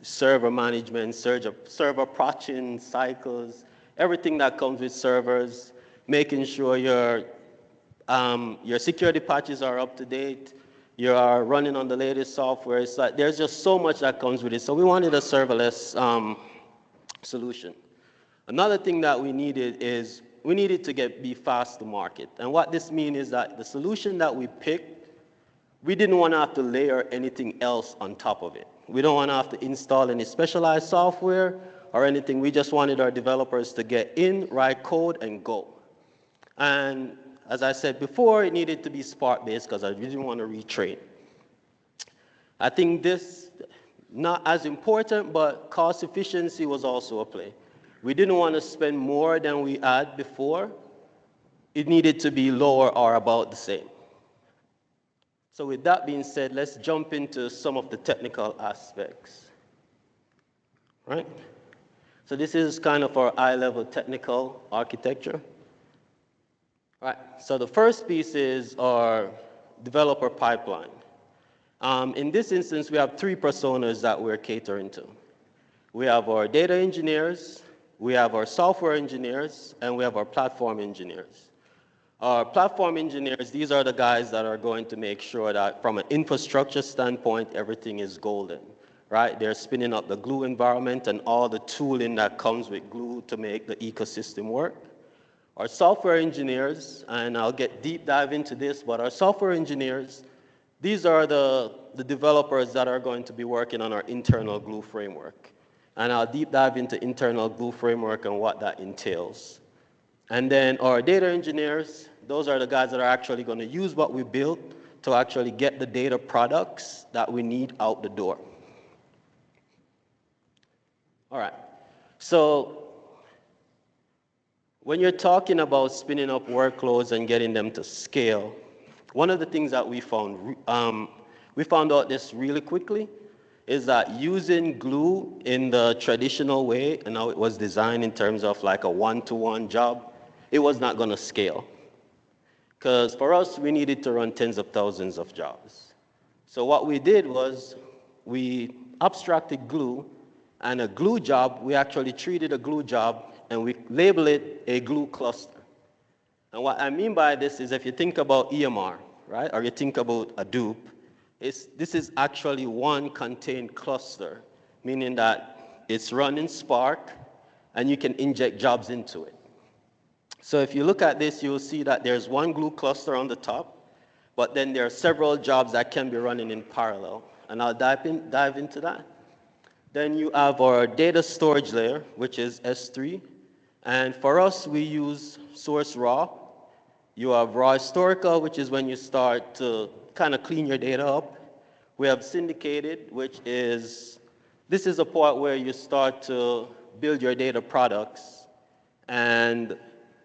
server management, server patching cycles, everything that comes with servers, making sure your security patches are up to date, you are running on the latest software. It's like there's just so much that comes with it. So we wanted a serverless solution. Another thing that we needed is we needed to be fast to market. And what this means is that the solution that we picked, we didn't want to have to layer anything else on top of it. We don't want to have to install any specialized software or anything. We just wanted our developers to get in, write code, and go. And as I said before, it needed to be Spark-based because I didn't want to retrain. I think this, not as important, but cost efficiency was also a play. We didn't want to spend more than we had before. It needed to be lower or about the same. So with that being said, let's jump into some of the technical aspects. Right? So this is kind of our high-level technical architecture. Right. So the first piece is our developer pipeline. In this instance, we have 3 personas that we're catering to. We have our data engineers, we have our software engineers, and we have our platform engineers. Our platform engineers, these are the guys that are going to make sure that from an infrastructure standpoint, everything is golden, right? They're spinning up the Glue environment and all the tooling that comes with Glue to make the ecosystem work. Our software engineers, and I'll get deep dive into this, but our software engineers, these are the developers that are going to be working on our internal Glue framework. And I'll deep dive into internal Glue framework and what that entails. And then our data engineers, those are the guys that are actually going to use what we built to actually get the data products that we need out the door. All right. So when you're talking about spinning up workloads and getting them to scale, one of the things that we found out this really quickly, is that using Glue in the traditional way and how it was designed in terms of like a one-to-one job, it was not going to scale. Because for us, we needed to run tens of thousands of jobs. So what we did was we abstracted Glue, and a Glue job, we actually treated a Glue job and we labeled it a Glue cluster. And what I mean by this is if you think about EMR, right, or you think about Hadoop, this is actually one contained cluster, meaning that it's run in Spark, and you can inject jobs into it. So if you look at this, you'll see that there's one Glue cluster on the top, but then there are several jobs that can be running in parallel, and I'll dive into that. Then you have our data storage layer, which is S3, and for us, we use source raw. You have raw historical, which is when you start to kind of clean your data up. We have syndicated, which is, this is a part where you start to build your data products. And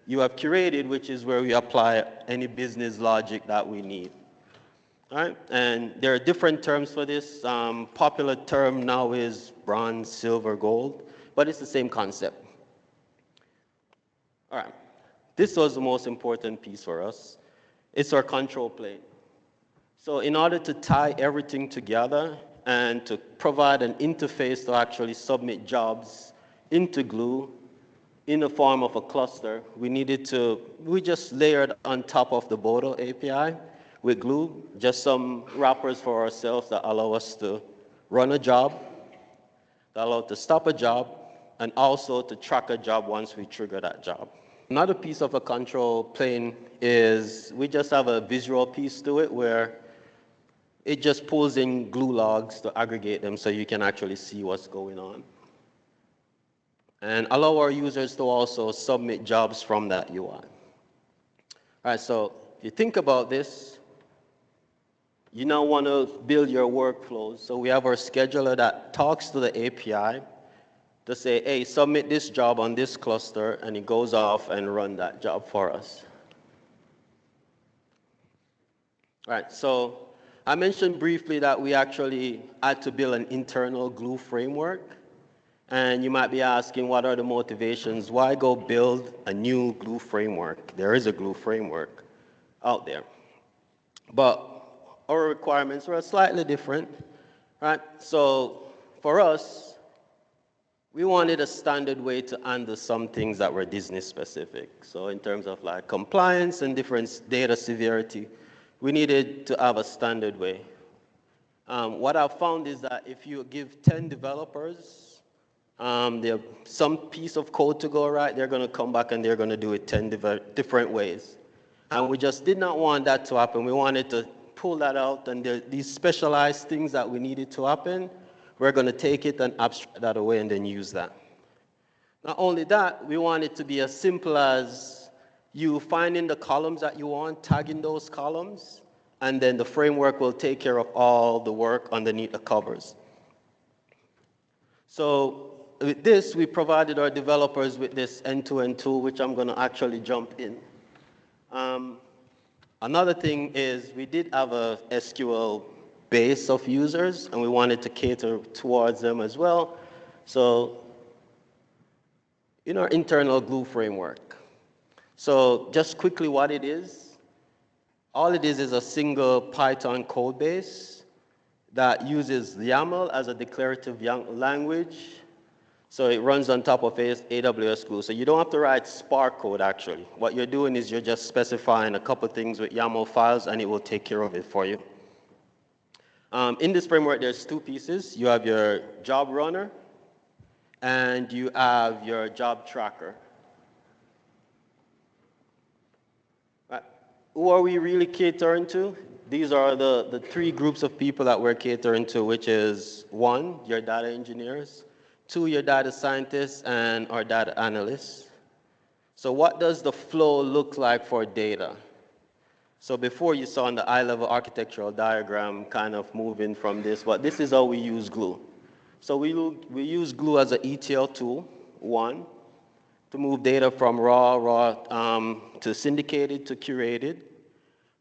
you have curated, which is where we apply any business logic that we need. All right? And there are different terms for this. Popular term now is bronze, silver, gold, but it's the same concept. All right. This was the most important piece for us. It's our control plane. So in order to tie everything together and to provide an interface to actually submit jobs into Glue in the form of a cluster, we just layered on top of the Bodo API with Glue, just some wrappers for ourselves that allow us to run a job, that allow us to stop a job, and also to track a job once we trigger that job. Another piece of a control plane is we just have a visual piece to it where it just pulls in Glue logs to aggregate them so you can actually see what's going on. And allow our users to also submit jobs from that UI. All right, so if you think about this, you now want to build your workflows. So we have our scheduler that talks to the API to say, hey, submit this job on this cluster, and it goes off and run that job for us. All right, so I mentioned briefly that we actually had to build an internal Glue framework. And you might be asking, what are the motivations? Why go build a new Glue framework? There is a Glue framework out there. But our requirements were slightly different, right? So for us, we wanted a standard way to handle some things that were Disney specific. So in terms of like compliance and different data severity, we needed to have a standard way. What I've found is that if you give 10 developers some piece of code to go right, they're going to come back and they're going to do it 10 different ways. And we just did not want that to happen. We wanted to pull that out, and these specialized things that we needed to happen, we're going to take it and abstract that away and then use that. Not only that, we want it to be as simple as you finding the columns that you want, tagging those columns, and then the framework will take care of all the work underneath the covers. So with this, we provided our developers with this end-to-end tool, which I'm going to actually jump in. Another thing is we did have a SQL base of users, and we wanted to cater towards them as well. So in our internal Glue framework. So just quickly what it is, all it is a single Python code base that uses YAML as a declarative language, So it runs on top of AWS Glue. So you don't have to write Spark code, actually. What you're doing is you're just specifying a couple things with YAML files, and it will take care of it for you. In this framework, there's two pieces. You have your job runner, and you have your job tracker. Right. Who are we really catering to? These are the three groups of people that we're catering to, which is 1, your data engineers, 2, your data scientists, and our data analysts. So what does the flow look like for data? So before you saw in the eye-level architectural diagram kind of moving from this, but this is how we use Glue. So we use Glue as an ETL tool, 1, to move data from raw to syndicated to curated.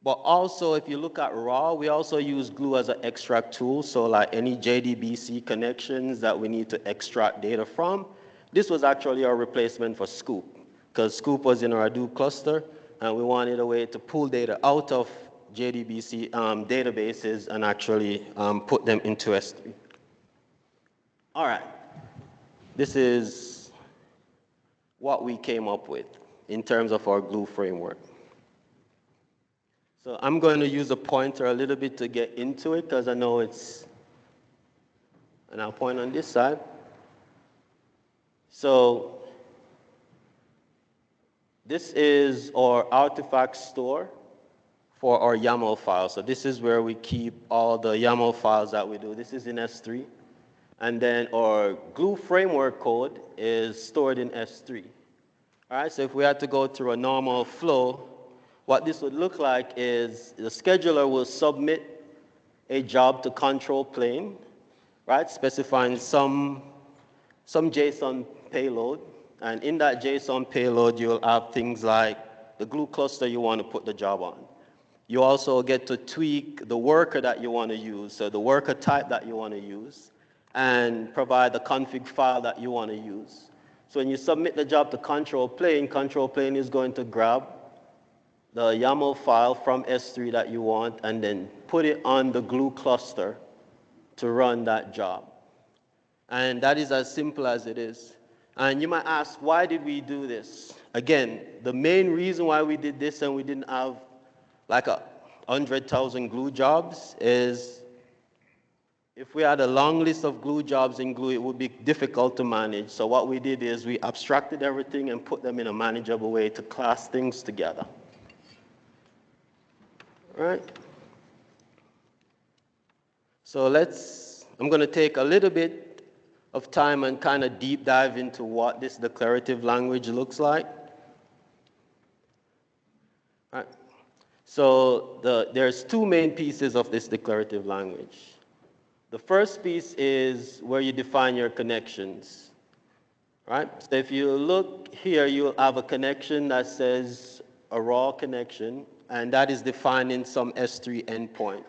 But also, if you look at raw, we also use Glue as an extract tool. So like any JDBC connections that we need to extract data from, this was actually our replacement for Scoop, because Scoop was in our Hadoop cluster, and we wanted a way to pull data out of JDBC databases and actually put them into S3. All right, this is what we came up with in terms of our Glue framework. So I'm going to use a pointer a little bit to get into it, because I know it's, and I'll point on this side. So this is our artifact store for our YAML file. So this is where we keep all the YAML files that we do. This is in S3. And then our Glue framework code is stored in S3. All right, so if we had to go through a normal flow, what this would look like is the scheduler will submit a job to control plane, right, specifying some JSON payload. And in that JSON payload, you'll have things like the Glue cluster you want to put the job on. You also get to tweak the worker that you want to use, so the worker type that you want to use, and provide the config file that you want to use. So when you submit the job to control plane is going to grab the YAML file from S3 that you want and then put it on the Glue cluster to run that job. And that is as simple as it is. And you might ask, why did we do this? Again, the main reason why we did this and we didn't have like 100,000 Glue jobs is if we had a long list of Glue jobs in Glue, it would be difficult to manage. So what we did is we abstracted everything and put them in a manageable way to class things together. All right. So I'm going to take a little bit of time and kind of deep dive into what this declarative language looks like. All right. So there's two main pieces of this declarative language. The first piece is where you define your connections. Right? So if you look here, you'll have a connection that says a raw connection, and that is defined in some S3 endpoint.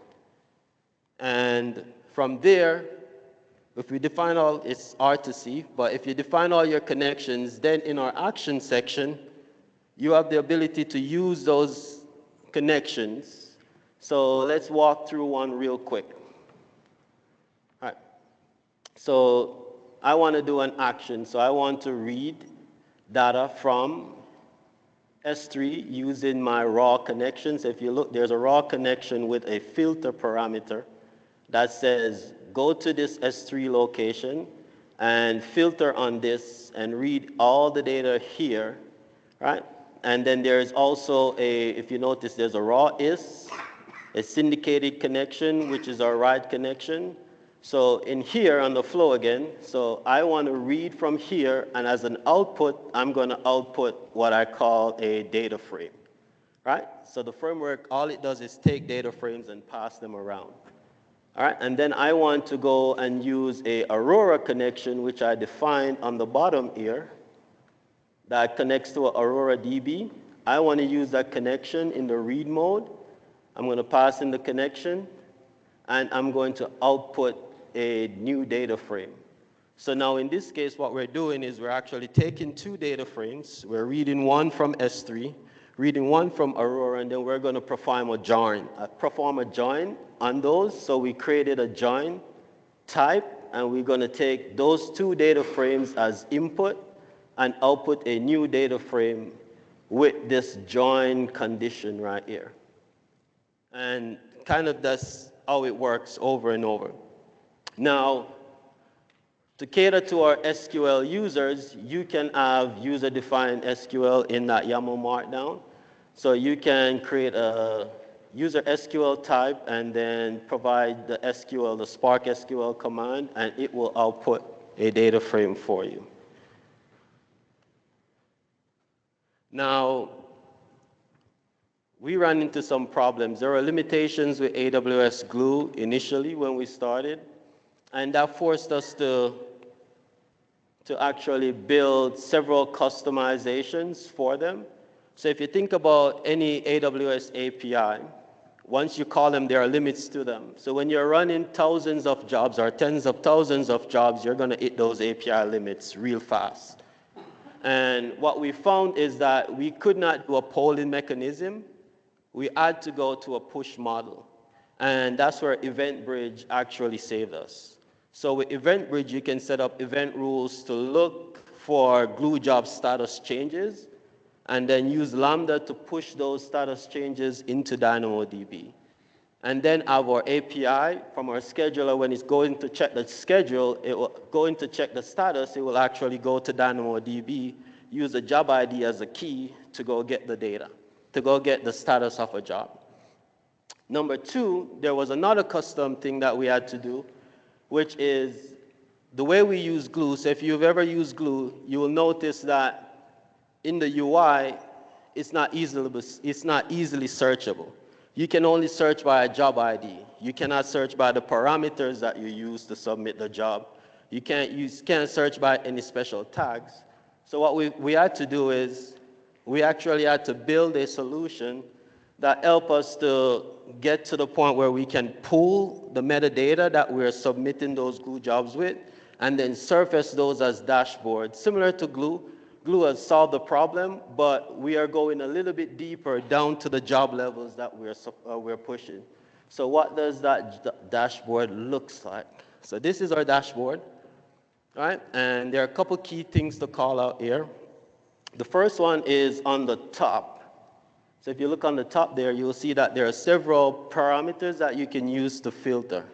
And from there, if we define all, it's R to C, but if you define all your connections, then in our action section, you have the ability to use those connections. So let's walk through one real quick. All right. So I want to do an action. So I want to read data from S3 using my raw connections. If you look, there's a raw connection with a filter parameter that says, go to this S3 location and filter on this and read all the data here, right? And then there's also if you notice, there's a raw is, a syndicated connection, which is our write connection. So in here on the flow again, so I want to read from here, and as an output, I'm going to output what I call a data frame, right? So the framework, all it does is take data frames and pass them around. All right, and then I want to go and use a Aurora connection, which I defined on the bottom here, that connects to Aurora DB. I want to use that connection in the read mode. I'm going to pass in the connection, and I'm going to output a new data frame. So now in this case, what we're doing is we're actually taking two data frames. We're reading one from S3, reading one from Aurora, and then we're going to perform a join on those. So we created a join type, and we're going to take those two data frames as input and output a new data frame with this join condition right here. And kind of that's how it works over and over. Now, to cater to our SQL users, you can have user-defined SQL in that YAML Markdown. So you can create a user SQL type and then provide the SQL, the Spark SQL command, and it will output a data frame for you. Now, we ran into some problems. There were limitations with AWS Glue initially when we started, and that forced us to actually build several customizations for them. So if you think about any AWS API, once you call them, there are limits to them. So when you're running thousands of jobs or tens of thousands of jobs, you're going to hit those API limits real fast. And what we found is that we could not do a polling mechanism. We had to go to a push model. And that's where EventBridge actually saved us. So with EventBridge, you can set up event rules to look for Glue job status changes, and then use Lambda to push those status changes into DynamoDB. And then our API from our scheduler, when it's going to check the schedule, it will going to check the status, it will actually go to DynamoDB, use a job ID as a key to go get the data, to go get the status of a job. Number two, there was another custom thing that we had to do, which is the way we use Glue. So if you've ever used Glue, you will notice that in the UI, it's not easily searchable. You can only search by a job ID. You cannot search by the parameters that you use to submit the job. You can't search by any special tags. So what we had to do is we actually had to build a solution that help us to get to the point where we can pull the metadata that we're submitting those Glue jobs with and then surface those as dashboards. Similar to Glue, Glue has solved the problem, but we are going a little bit deeper down to the job levels that we're pushing. So what does that dashboard looks like? So this is our dashboard, right? And there are a couple key things to call out here. The first one is on the top. So if you look on the top there, you'll see that there are several parameters that you can use to filter,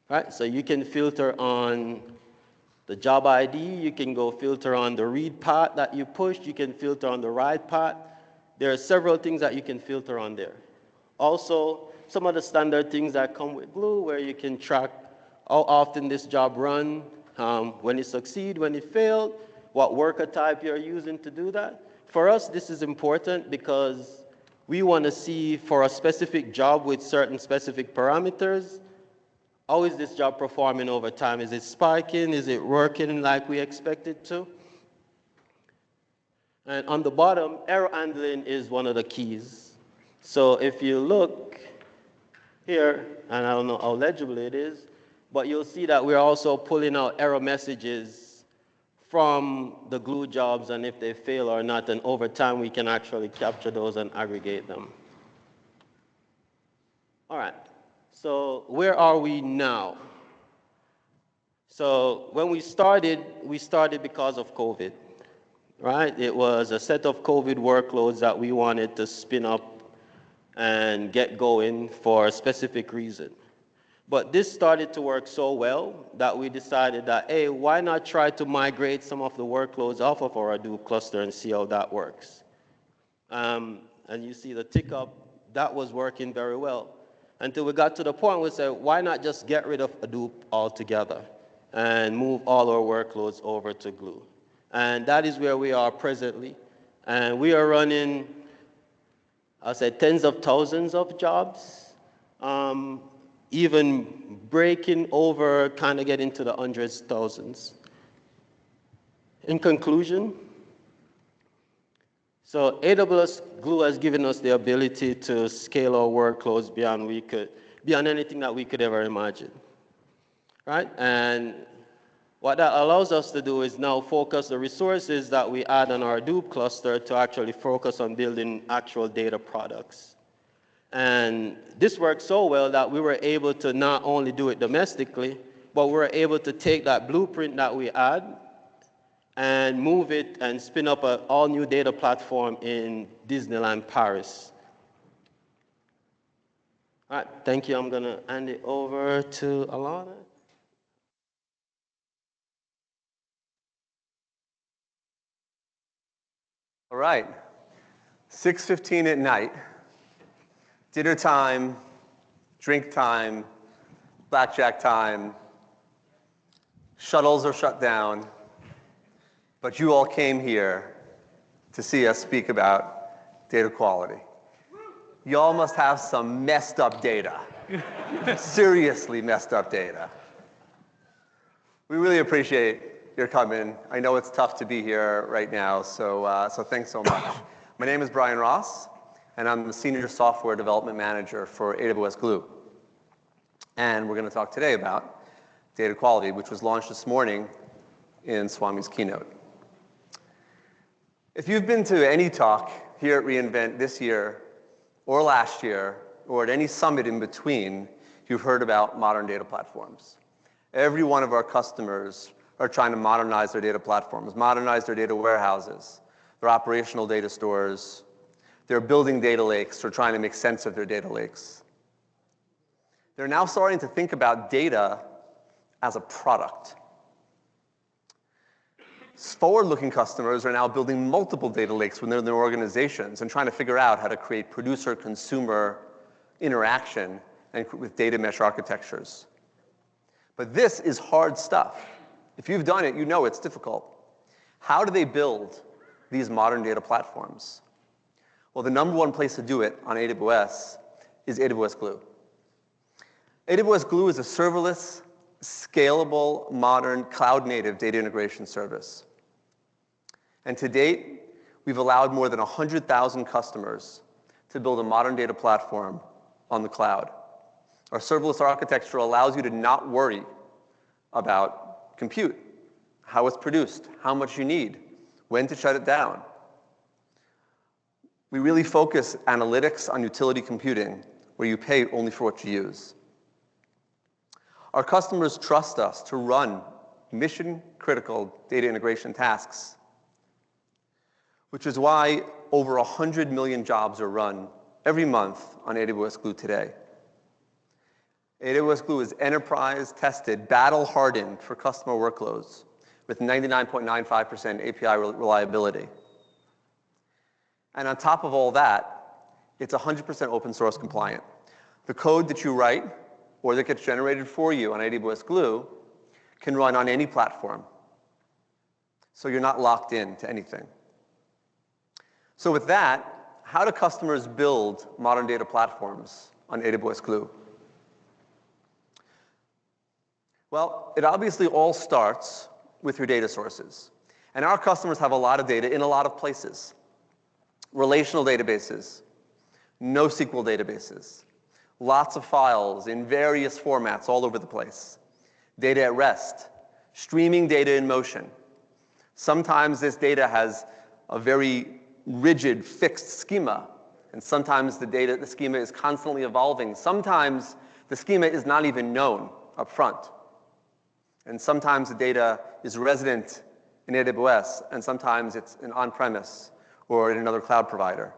right? So you can filter on the job ID, you can go filter on the read part that you pushed, you can filter on the write part. There are several things that you can filter on there. Also, some of the standard things that come with Glue, where you can track how often this job run, when it succeed, when it failed, what worker type you're using to do that. For us, this is important because we want to see for a specific job with certain specific parameters, how is this job performing over time? Is it spiking? Is it working like we expect it to? And on the bottom, error handling is one of the keys. So if you look here, and I don't know how legible it is, but you'll see that we're also pulling out error messages from the Glue jobs, and if they fail or not, and over time we can actually capture those and aggregate them. All right. So where are we now? So when we started because of COVID, right? It was a set of COVID workloads that we wanted to spin up and get going for a specific reason. But this started to work so well that we decided that, hey, why not try to migrate some of the workloads off of our Hadoop cluster and see how that works? And you see the tick up, that was working very well. Until we got to the point where we said, why not just get rid of Hadoop altogether and move all our workloads over to Glue? And that is where we are presently. And we are running, I'll say, tens of thousands of jobs, even breaking over, kind of getting to the hundreds, thousands. In conclusion, so AWS Glue has given us the ability to scale our workloads beyond anything that we could ever imagine, right? And what that allows us to do is now focus the resources that we add on our Hadoop cluster to actually focus on building actual data products. And this worked so well that we were able to not only do it domestically, but we're able to take that blueprint that we had and move it and spin up an all-new data platform in Disneyland Paris. All right, thank you. I'm going to hand it over to Alana. All right, 6:15 at night, dinner time, drink time, blackjack time, shuttles are shut down, but you all came here to see us speak about data quality. Y'all must have some messed up data, seriously messed up data. We really appreciate your coming. I know it's tough to be here right now, so thanks so much. My name is Brian Ross, and I'm the Senior Software Development Manager for AWS Glue. And we're going to talk today about data quality, which was launched this morning in Swami's keynote. If you've been to any talk here at reInvent this year or last year, or at any summit in between, you've heard about modern data platforms. Every one of our customers are trying to modernize their data platforms, modernize their data warehouses, their operational data stores. They're building data lakes or trying to make sense of their data lakes. They're now starting to think about data as a product. Forward-looking customers are now building multiple data lakes within their organizations and trying to figure out how to create producer-consumer interaction and with data mesh architectures. But this is hard stuff. If you've done it, you know it's difficult. How do they build these modern data platforms? Well, the number one place to do it on AWS is AWS Glue. AWS Glue is a serverless, scalable, modern, cloud-native data integration service. And to date, we've allowed more than 100,000 customers to build a modern data platform on the cloud. Our serverless architecture allows you to not worry about compute, how it's produced, how much you need, when to shut it down. We really focus analytics on utility computing, where you pay only for what you use. Our customers trust us to run mission-critical data integration tasks, which is why over 100 million jobs are run every month on AWS Glue today. AWS Glue is enterprise-tested, battle-hardened for customer workloads with 99.95% API reliability. And on top of all that, it's 100% open source compliant. The code that you write or that gets generated for you on AWS Glue can run on any platform. So you're not locked in to anything. So with that, how do customers build modern data platforms on AWS Glue? Well, it obviously all starts with your data sources. And our customers have a lot of data in a lot of places. Relational databases, NoSQL databases, lots of files in various formats all over the place. Data at rest, streaming data in motion. Sometimes this data has a very rigid, fixed schema. And sometimes the schema is constantly evolving. Sometimes the schema is not even known up front. And sometimes the data is resident in AWS, and sometimes it's in on-premise or in another cloud provider.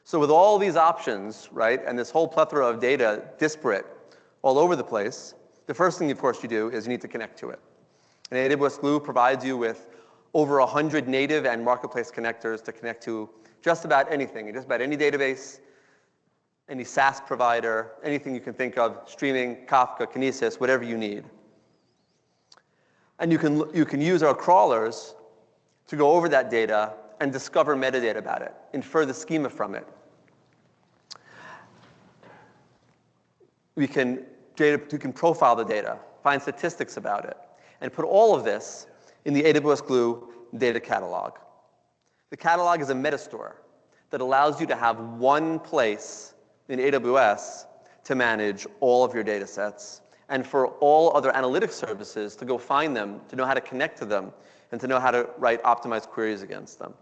So with all these options, right, and this whole plethora of data disparate all over the place, the first thing, of course, you do is you need to connect to it. And AWS Glue provides you with over 100 native and marketplace connectors to connect to just about anything, just about any database, any SaaS provider, anything you can think of, streaming, Kafka, Kinesis, whatever you need. And you can use our crawlers to go over that data and discover metadata about it, infer the schema from it. You can profile the data, find statistics about it, and put all of this in the AWS Glue data catalog. The catalog is a metastore that allows you to have one place in AWS to manage all of your data sets, and for all other analytics services to go find them, to know how to connect to them, and to know how to write optimized queries against them.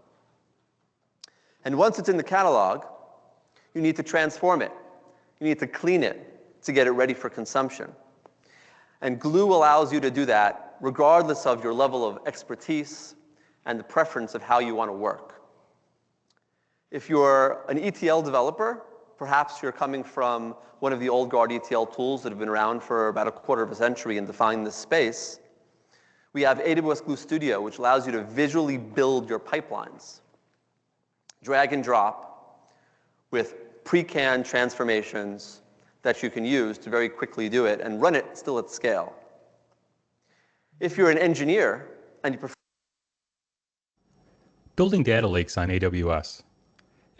And once it's in the catalog, you need to transform it. You need to clean it to get it ready for consumption. And Glue allows you to do that regardless of your level of expertise and the preference of how you want to work. If you're an ETL developer, perhaps you're coming from one of the old guard ETL tools that have been around for about a quarter of a century and define this space. We have AWS Glue Studio, which allows you to visually build your pipelines. Drag and drop with pre-canned transformations that you can use to very quickly do it and run it still at scale. If you're an engineer and you prefer Building data lakes on AWS.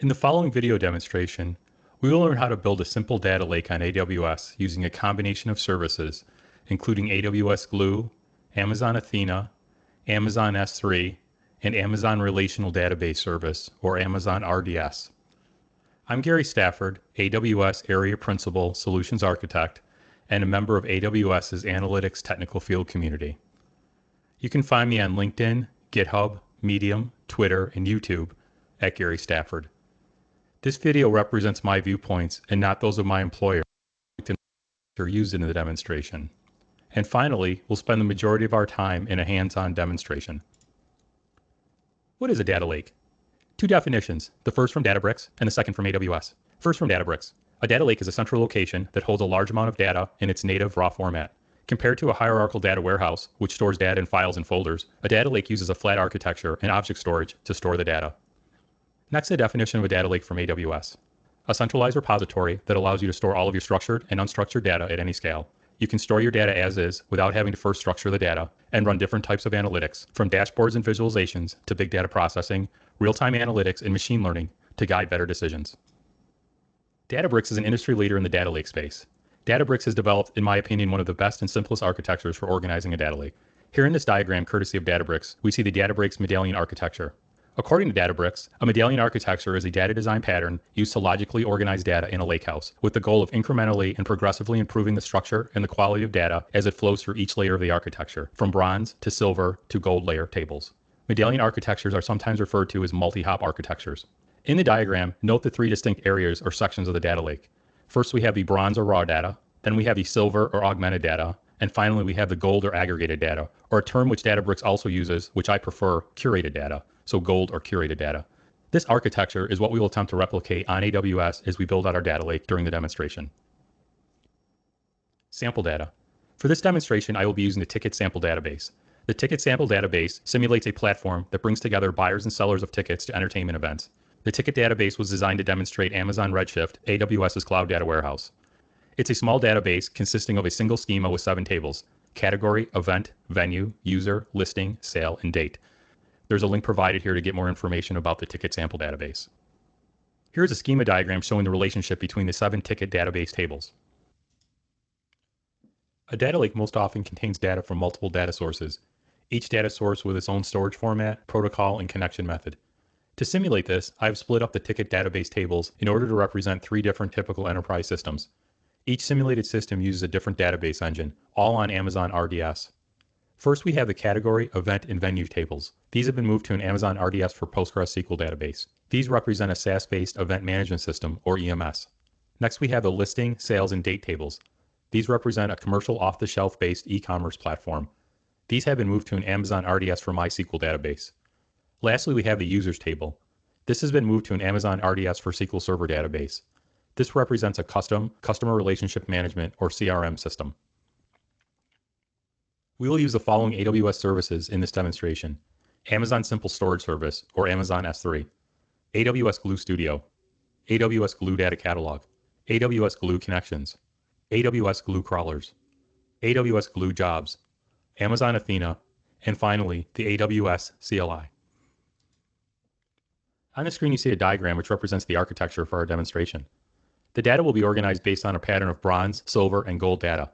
In the following video demonstration, we will learn how to build a simple data lake on AWS using a combination of services, including AWS Glue, Amazon Athena, Amazon S3, and Amazon Relational Database Service, or Amazon RDS. I'm Gary Stafford, AWS Area Principal Solutions Architect, and a member of AWS's Analytics Technical Field Community. You can find me on LinkedIn, GitHub, Medium, Twitter, and YouTube at Gary Stafford. This video represents my viewpoints and not those of my employer or used in the demonstration. And finally, we'll spend the majority of our time in a hands-on demonstration. What is a data lake? Two definitions, the first from Databricks and the second from AWS. First from Databricks. A data lake is a central location that holds a large amount of data in its native raw format. Compared to a hierarchical data warehouse, which stores data in files and folders, a data lake uses a flat architecture and object storage to store the data. Next, the definition of a data lake from AWS. A centralized repository that allows you to store all of your structured and unstructured data at any scale. You can store your data as is without having to first structure the data and run different types of analytics, from dashboards and visualizations to big data processing, real-time analytics, and machine learning to guide better decisions. Databricks is an industry leader in the data lake space. Databricks has developed, in my opinion, one of the best and simplest architectures for organizing a data lake. Here in this diagram, courtesy of Databricks, we see the Databricks medallion architecture. According to Databricks, a medallion architecture is a data design pattern used to logically organize data in a lakehouse, with the goal of incrementally and progressively improving the structure and the quality of data as it flows through each layer of the architecture, from bronze to silver to gold layer tables. Medallion architectures are sometimes referred to as multi-hop architectures. In the diagram, note the three distinct areas or sections of the data lake. First, we have the bronze or raw data, then we have the silver or augmented data, and finally we have the gold or aggregated data, or a term which Databricks also uses, which I prefer, curated data. So gold or curated data. This architecture is what we will attempt to replicate on AWS as we build out our data lake during the demonstration. Sample data. For this demonstration, I will be using the Ticket Sample Database. The Ticket Sample Database simulates a platform that brings together buyers and sellers of tickets to entertainment events. The Ticket Database was designed to demonstrate Amazon Redshift, AWS's cloud data warehouse. It's a small database consisting of a single schema with 7 tables: category, event, venue, user, listing, sale, and date. There's a link provided here to get more information about the Ticket Sample Database. Here's a schema diagram showing the relationship between the 7 ticket database tables. A data lake most often contains data from multiple data sources, each data source with its own storage format, protocol, and connection method. To simulate this, I've split up the ticket database tables in order to represent 3 different typical enterprise systems. Each simulated system uses a different database engine, all on Amazon RDS. First, we have the category, event, and venue tables. These have been moved to an Amazon RDS for PostgreSQL database. These represent a SaaS-based event management system, or EMS. Next, we have the listing, sales, and date tables. These represent a commercial off-the-shelf based e-commerce platform. These have been moved to an Amazon RDS for MySQL database. Lastly, we have the users table. This has been moved to an Amazon RDS for SQL Server database. This represents a custom customer relationship management, or CRM system. We will use the following AWS services in this demonstration: Amazon Simple Storage Service, or Amazon S3, AWS Glue Studio, AWS Glue Data Catalog, AWS Glue Connections, AWS Glue Crawlers, AWS Glue Jobs, Amazon Athena, and finally, the AWS CLI. On the screen, you see a diagram which represents the architecture for our demonstration. The data will be organized based on a pattern of bronze, silver, and gold data.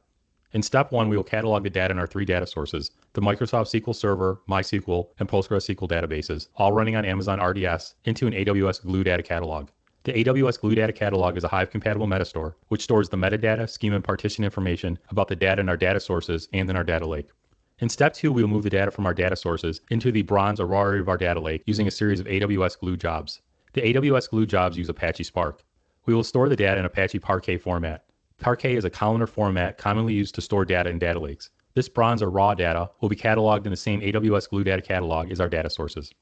In step 1, we will catalog the data in our 3 data sources: the Microsoft SQL Server, MySQL, and PostgreSQL databases, all running on Amazon RDS, into an AWS Glue Data Catalog. The AWS Glue Data Catalog is a Hive-compatible metastore, which stores the metadata, schema, and partition information about the data in our data sources and in our data lake. In step 2, we will move the data from our data sources into the bronze or raw area of our data lake using a series of AWS Glue jobs. The AWS Glue jobs use Apache Spark. We will store the data in Apache Parquet format. Parquet is a columnar format commonly used to store data in data lakes. This bronze or raw data will be cataloged in the same AWS Glue data catalog as our data sources.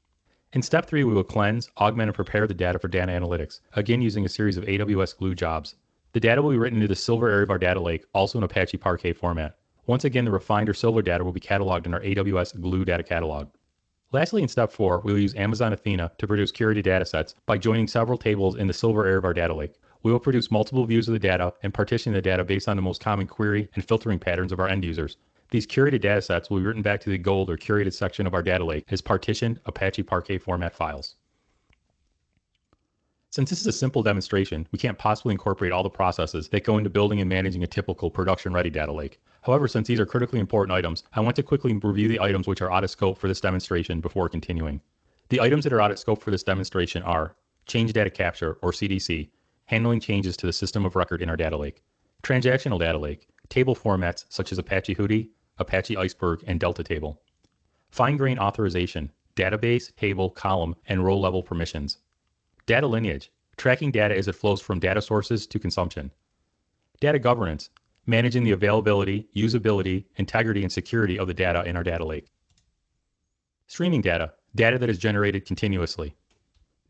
In step 3, we will cleanse, augment, and prepare the data for data analytics, again using a series of AWS Glue jobs. The data will be written into the silver area of our data lake, also in Apache Parquet format. Once again, the refined or silver data will be cataloged in our AWS Glue data catalog. Lastly, in step 4, we will use Amazon Athena to produce curated datasets by joining several tables in the silver area of our data lake. We will produce multiple views of the data and partition the data based on the most common query and filtering patterns of our end users. These curated datasets will be written back to the gold or curated section of our data lake as partitioned Apache Parquet format files. Since this is a simple demonstration, we can't possibly incorporate all the processes that go into building and managing a typical production-ready data lake. However, since these are critically important items, I want to quickly review the items which are out of scope for this demonstration before continuing. The items that are out of scope for this demonstration are Change Data Capture, or CDC, handling changes to the system of record in our data lake; Transactional Data Lake, table formats such as Apache Hudi, Apache Iceberg, and Delta Table; Fine-grained authorization, database, table, column, and row level permissions; Data lineage, tracking data as it flows from data sources to consumption; Data governance, managing the availability, usability, integrity, and security of the data in our data lake; Streaming data, data that is generated continuously;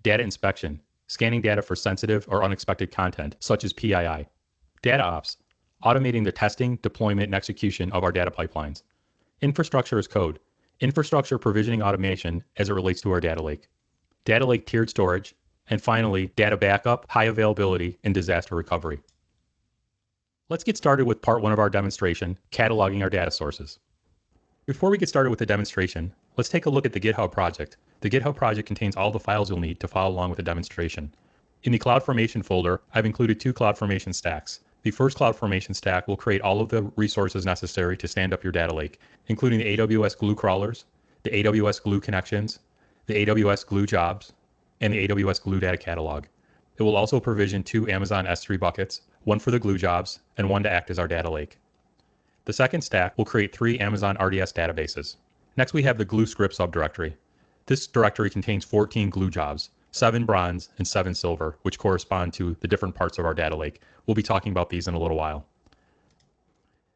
Data inspection, scanning data for sensitive or unexpected content, such as PII; Data ops, automating the testing, deployment, and execution of our data pipelines; Infrastructure as code, infrastructure provisioning automation as it relates to our data lake; Data lake tiered storage; and finally, data backup, high availability, and disaster recovery. Let's get started with part 1 of our demonstration, cataloging our data sources. Before we get started with the demonstration, let's take a look at the GitHub project. The GitHub project contains all the files you'll need to follow along with the demonstration. In the CloudFormation folder, I've included 2 CloudFormation stacks. The first CloudFormation stack will create all of the resources necessary to stand up your data lake, including the AWS Glue crawlers, the AWS Glue connections, the AWS Glue jobs, and the AWS Glue data catalog. It will also provision 2 Amazon S3 buckets, one for the Glue jobs, and one to act as our data lake. The second stack will create 3 Amazon RDS databases. Next, we have the Glue script subdirectory. This directory contains 14 Glue jobs, 7 bronze and 7 silver, which correspond to the different parts of our data lake. We'll be talking about these in a little while.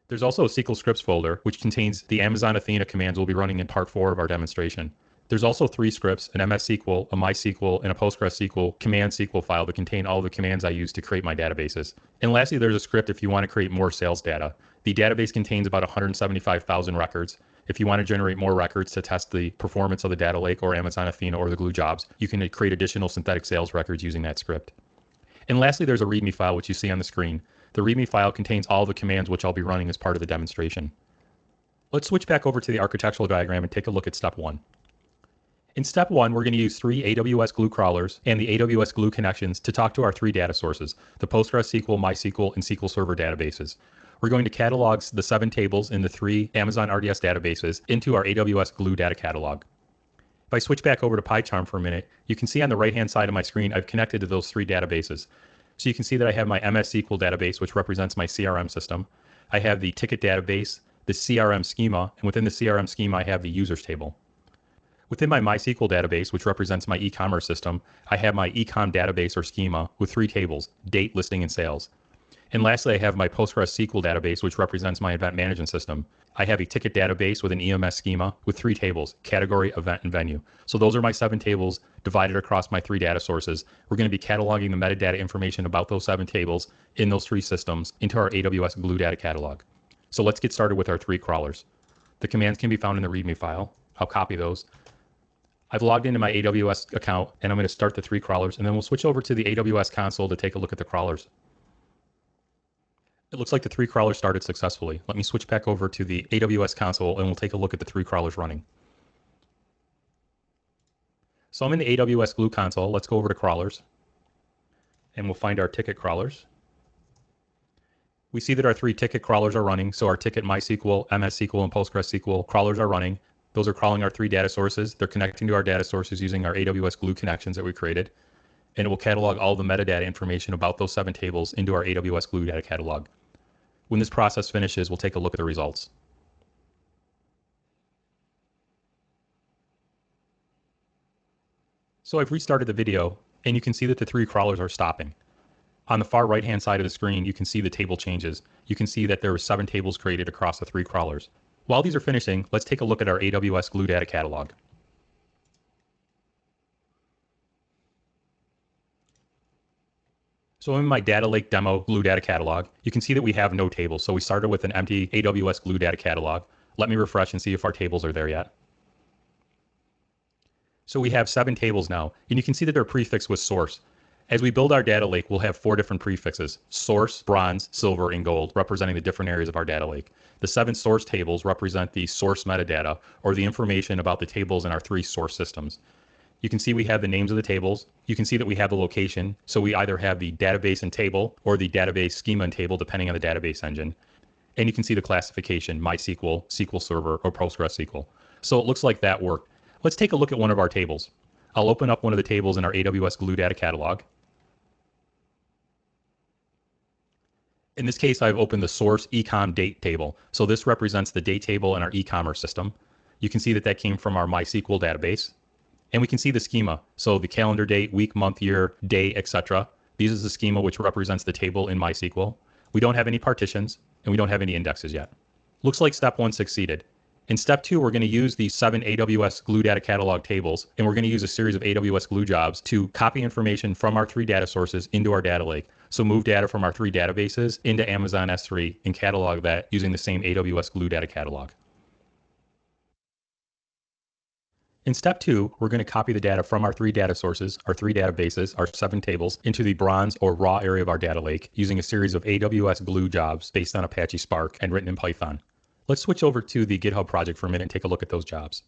There's also a SQL scripts folder, which contains the Amazon Athena commands we'll be running in part 4 of our demonstration. There's also 3 scripts, an MS SQL, a MySQL, and a PostgreSQL command SQL file that contain all the commands I use to create my databases. And lastly, there's a script if you want to create more sales data. The database contains about 175,000 records. If you want to generate more records to test the performance of the data lake or Amazon Athena or the Glue jobs, you can create additional synthetic sales records using that script. And lastly, there's a README file, which you see on the screen. The README file contains all the commands which I'll be running as part of the demonstration. Let's switch back over to the architectural diagram and take a look at step 1. In step 1, we're going to use 3 AWS Glue crawlers and the AWS Glue connections to talk to our 3 data sources, the PostgreSQL, MySQL, and SQL Server databases. We're going to catalog the 7 tables in the 3 Amazon RDS databases into our AWS Glue data catalog. If I switch back over to PyCharm for a minute, you can see on the right-hand side of my screen, I've connected to those 3 databases. So you can see that I have my MS SQL database, which represents my CRM system. I have the ticket database, the CRM schema, and within the CRM schema, I have the users table. Within my MySQL database, which represents my e-commerce system, I have my ecom database or schema with 3 tables, date, listing, and sales. And lastly, I have my PostgreSQL database, which represents my event management system. I have a ticket database with an EMS schema with 3 tables, category, event, and venue. So those are my 7 tables divided across my 3 data sources. We're going to be cataloging the metadata information about those 7 tables in those 3 systems into our AWS Glue data catalog. So let's get started with our 3 crawlers. The commands can be found in the README file. I'll copy those. I've logged into my AWS account, and I'm going to start the 3 crawlers, and then we'll switch over to the AWS console to take a look at the crawlers. It looks like the 3 crawlers started successfully. Let me switch back over to the AWS console, and we'll take a look at the 3 crawlers running. So I'm in the AWS Glue console. Let's go over to crawlers, and we'll find our ticket crawlers. We see that our 3 ticket crawlers are running, so our ticket MySQL, MS SQL, and PostgreSQL crawlers are running. Those are crawling our 3 data sources. They're connecting to our data sources using our AWS Glue connections that we created. And it will catalog all the metadata information about those 7 tables into our AWS Glue data catalog. When this process finishes, we'll take a look at the results. So I've restarted the video, and you can see that the 3 crawlers are stopping. On the far right-hand side of the screen, you can see the table changes. You can see that there were 7 tables created across the 3 crawlers. While these are finishing, let's take a look at our AWS Glue Data Catalog. So in my Data Lake demo Glue Data Catalog, you can see that we have no tables. So we started with an empty AWS Glue Data Catalog. Let me refresh and see if our tables are there yet. So we have 7 tables now, and you can see that they're prefixed with source. As we build our data lake, we'll have 4 different prefixes: source, bronze, silver, and gold, representing the different areas of our data lake. The 7 source tables represent the source metadata, or the information about the tables in our 3 source systems. You can see we have the names of the tables. You can see that we have the location. So we either have the database and table or the database schema and table, depending on the database engine. And you can see the classification: MySQL, SQL Server, or PostgreSQL. So it looks like that worked. Let's take a look at one of our tables. I'll open up one of the tables in our AWS Glue Data Catalog. In this case, I've opened the source ecom date table. So this represents the date table in our e-commerce system. You can see that that came from our MySQL database. And we can see the schema. So the calendar date, week, month, year, day, etc. These is the schema which represents the table in MySQL. We don't have any partitions, and we don't have any indexes yet. Looks like step 1 succeeded. In step 2, we're going to use the 7 AWS Glue Data Catalog tables, and we're going to use a series of AWS Glue jobs to copy information from our 3 data sources into our data lake. So move data from our 3 databases into Amazon S3 and catalog that using the same AWS Glue Data Catalog. In step 2, we're going to copy the data from our 3 data sources, our 3 databases, our 7 tables, into the bronze or raw area of our data lake using a series of AWS Glue jobs based on Apache Spark and written in Python. Let's switch over to the GitHub project for a minute and take a look at those jobs.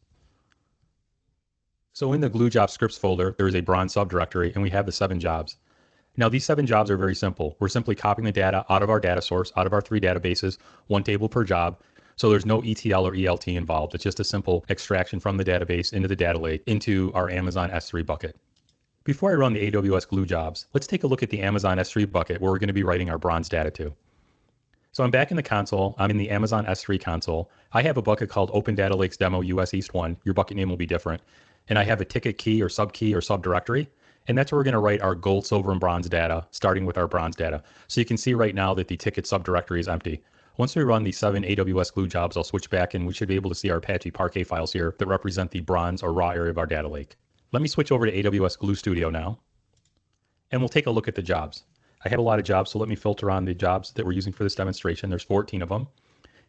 So in the Glue Job Scripts folder, there is a bronze subdirectory, and we have the 7 jobs. Now these 7 jobs are very simple. We're simply copying the data out of our data source, out of our 3 databases, 1 table per job. So there's no ETL or ELT involved. It's just a simple extraction from the database into the data lake into our Amazon S3 bucket. Before I run the AWS Glue jobs, let's take a look at the Amazon S3 bucket where we're going to be writing our bronze data to. So I'm back in the console. I'm in the Amazon S3 console. I have a bucket called Open Data Lakes Demo US East 1. Your bucket name will be different. And I have a ticket key or subdirectory. And that's where we're going to write our gold, silver, and bronze data, starting with our bronze data. So you can see right now that the ticket subdirectory is empty. Once we run the 7 AWS Glue jobs, I'll switch back and we should be able to see our Apache Parquet files here that represent the bronze or raw area of our data lake. Let me switch over to AWS Glue Studio now. And we'll take a look at the jobs. I have a lot of jobs, so let me filter on the jobs that we're using for this demonstration. There's 14 of them.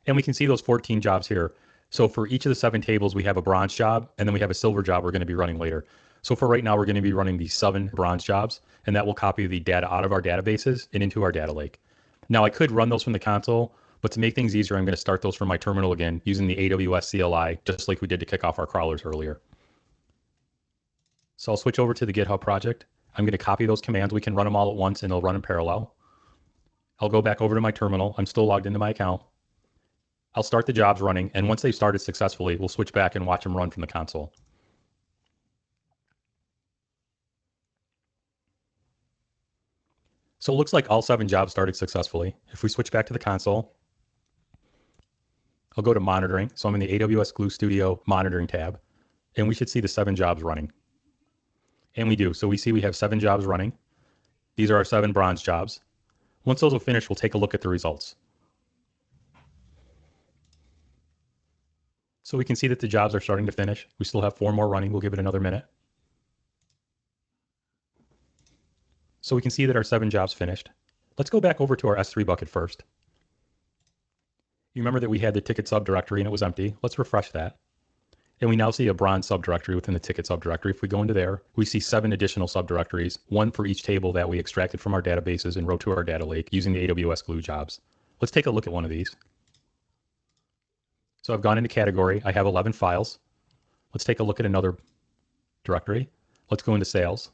And we can see those 14 jobs here. So for each of the 7 tables, we have a bronze job, and then we have a silver job we're going to be running later. So for right now, we're going to be running the 7 bronze jobs, and that will copy the data out of our databases and into our data lake. Now I could run those from the console, but to make things easier, I'm going to start those from my terminal again using the AWS CLI, just like we did to kick off our crawlers earlier. So I'll switch over to the GitHub project. I'm going to copy those commands. We can run them all at once and they'll run in parallel. I'll go back over to my terminal. I'm still logged into my account. I'll start the jobs running, and once they've started successfully, we'll switch back and watch them run from the console. So it looks like all 7 jobs started successfully. If we switch back to the console, I'll go to monitoring. So I'm in the AWS Glue Studio monitoring tab, and we should see the 7 jobs running. And we do. So we see we have 7 jobs running. These are our 7 bronze jobs. Once those are finished, we'll take a look at the results. So we can see that the jobs are starting to finish. We still have 4 more running. We'll give it another minute. So we can see that our 7 jobs finished. Let's go back over to our S3 bucket first. You remember that we had the ticket subdirectory and it was empty. Let's refresh that. And we now see a bronze subdirectory within the ticket subdirectory. If we go into there, we see 7 additional subdirectories, 1 for each table that we extracted from our databases and wrote to our data lake using the AWS Glue jobs. Let's take a look at one of these. So I've gone into category. I have 11 files. Let's take a look at another directory. Let's go into sales.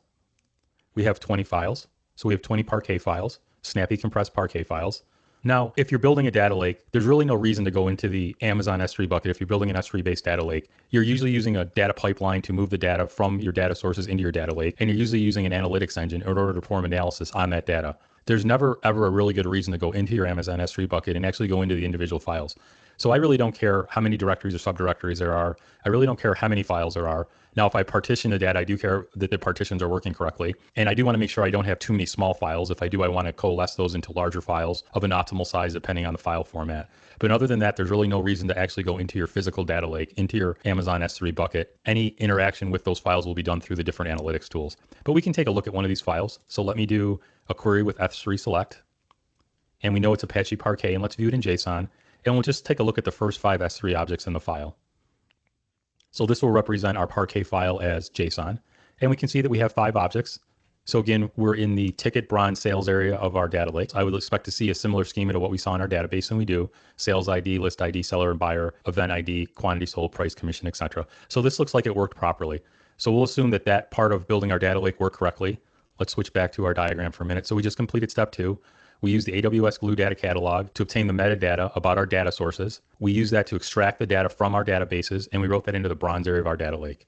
We have 20 files. So we have 20 Parquet files, snappy compressed Parquet files. Now, if you're building a data lake, there's really no reason to go into the Amazon S3 bucket. If you're building an S3 based data lake, you're usually using a data pipeline to move the data from your data sources into your data lake. And you're usually using an analytics engine in order to perform analysis on that data. There's never, ever a really good reason to go into your Amazon S3 bucket and actually go into the individual files. So I really don't care how many directories or subdirectories there are. I really don't care how many files there are. Now, if I partition the data, I do care that the partitions are working correctly. And I do want to make sure I don't have too many small files. If I do, I want to coalesce those into larger files of an optimal size depending on the file format. But other than that, there's really no reason to actually go into your physical data lake, into your Amazon S3 bucket. Any interaction with those files will be done through the different analytics tools. But we can take a look at one of these files. So let me do a query with S3 select. And we know it's Apache Parquet, and let's view it in JSON. And we'll just take a look at the first 5 S3 objects in the file. So this will represent our Parquet file as JSON. And we can see that we have 5 objects. So again, we're in the ticket bronze sales area of our data lake. I would expect to see a similar schema to what we saw in our database, and we do. Sales ID, list ID, seller and buyer, event ID, quantity sold, price, commission, etc. So this looks like it worked properly. So we'll assume that that part of building our data lake worked correctly. Let's switch back to our diagram for a minute. So we just completed step 2. We use the AWS Glue Data Catalog to obtain the metadata about our data sources. We use that to extract the data from our databases, and we wrote that into the bronze area of our data lake.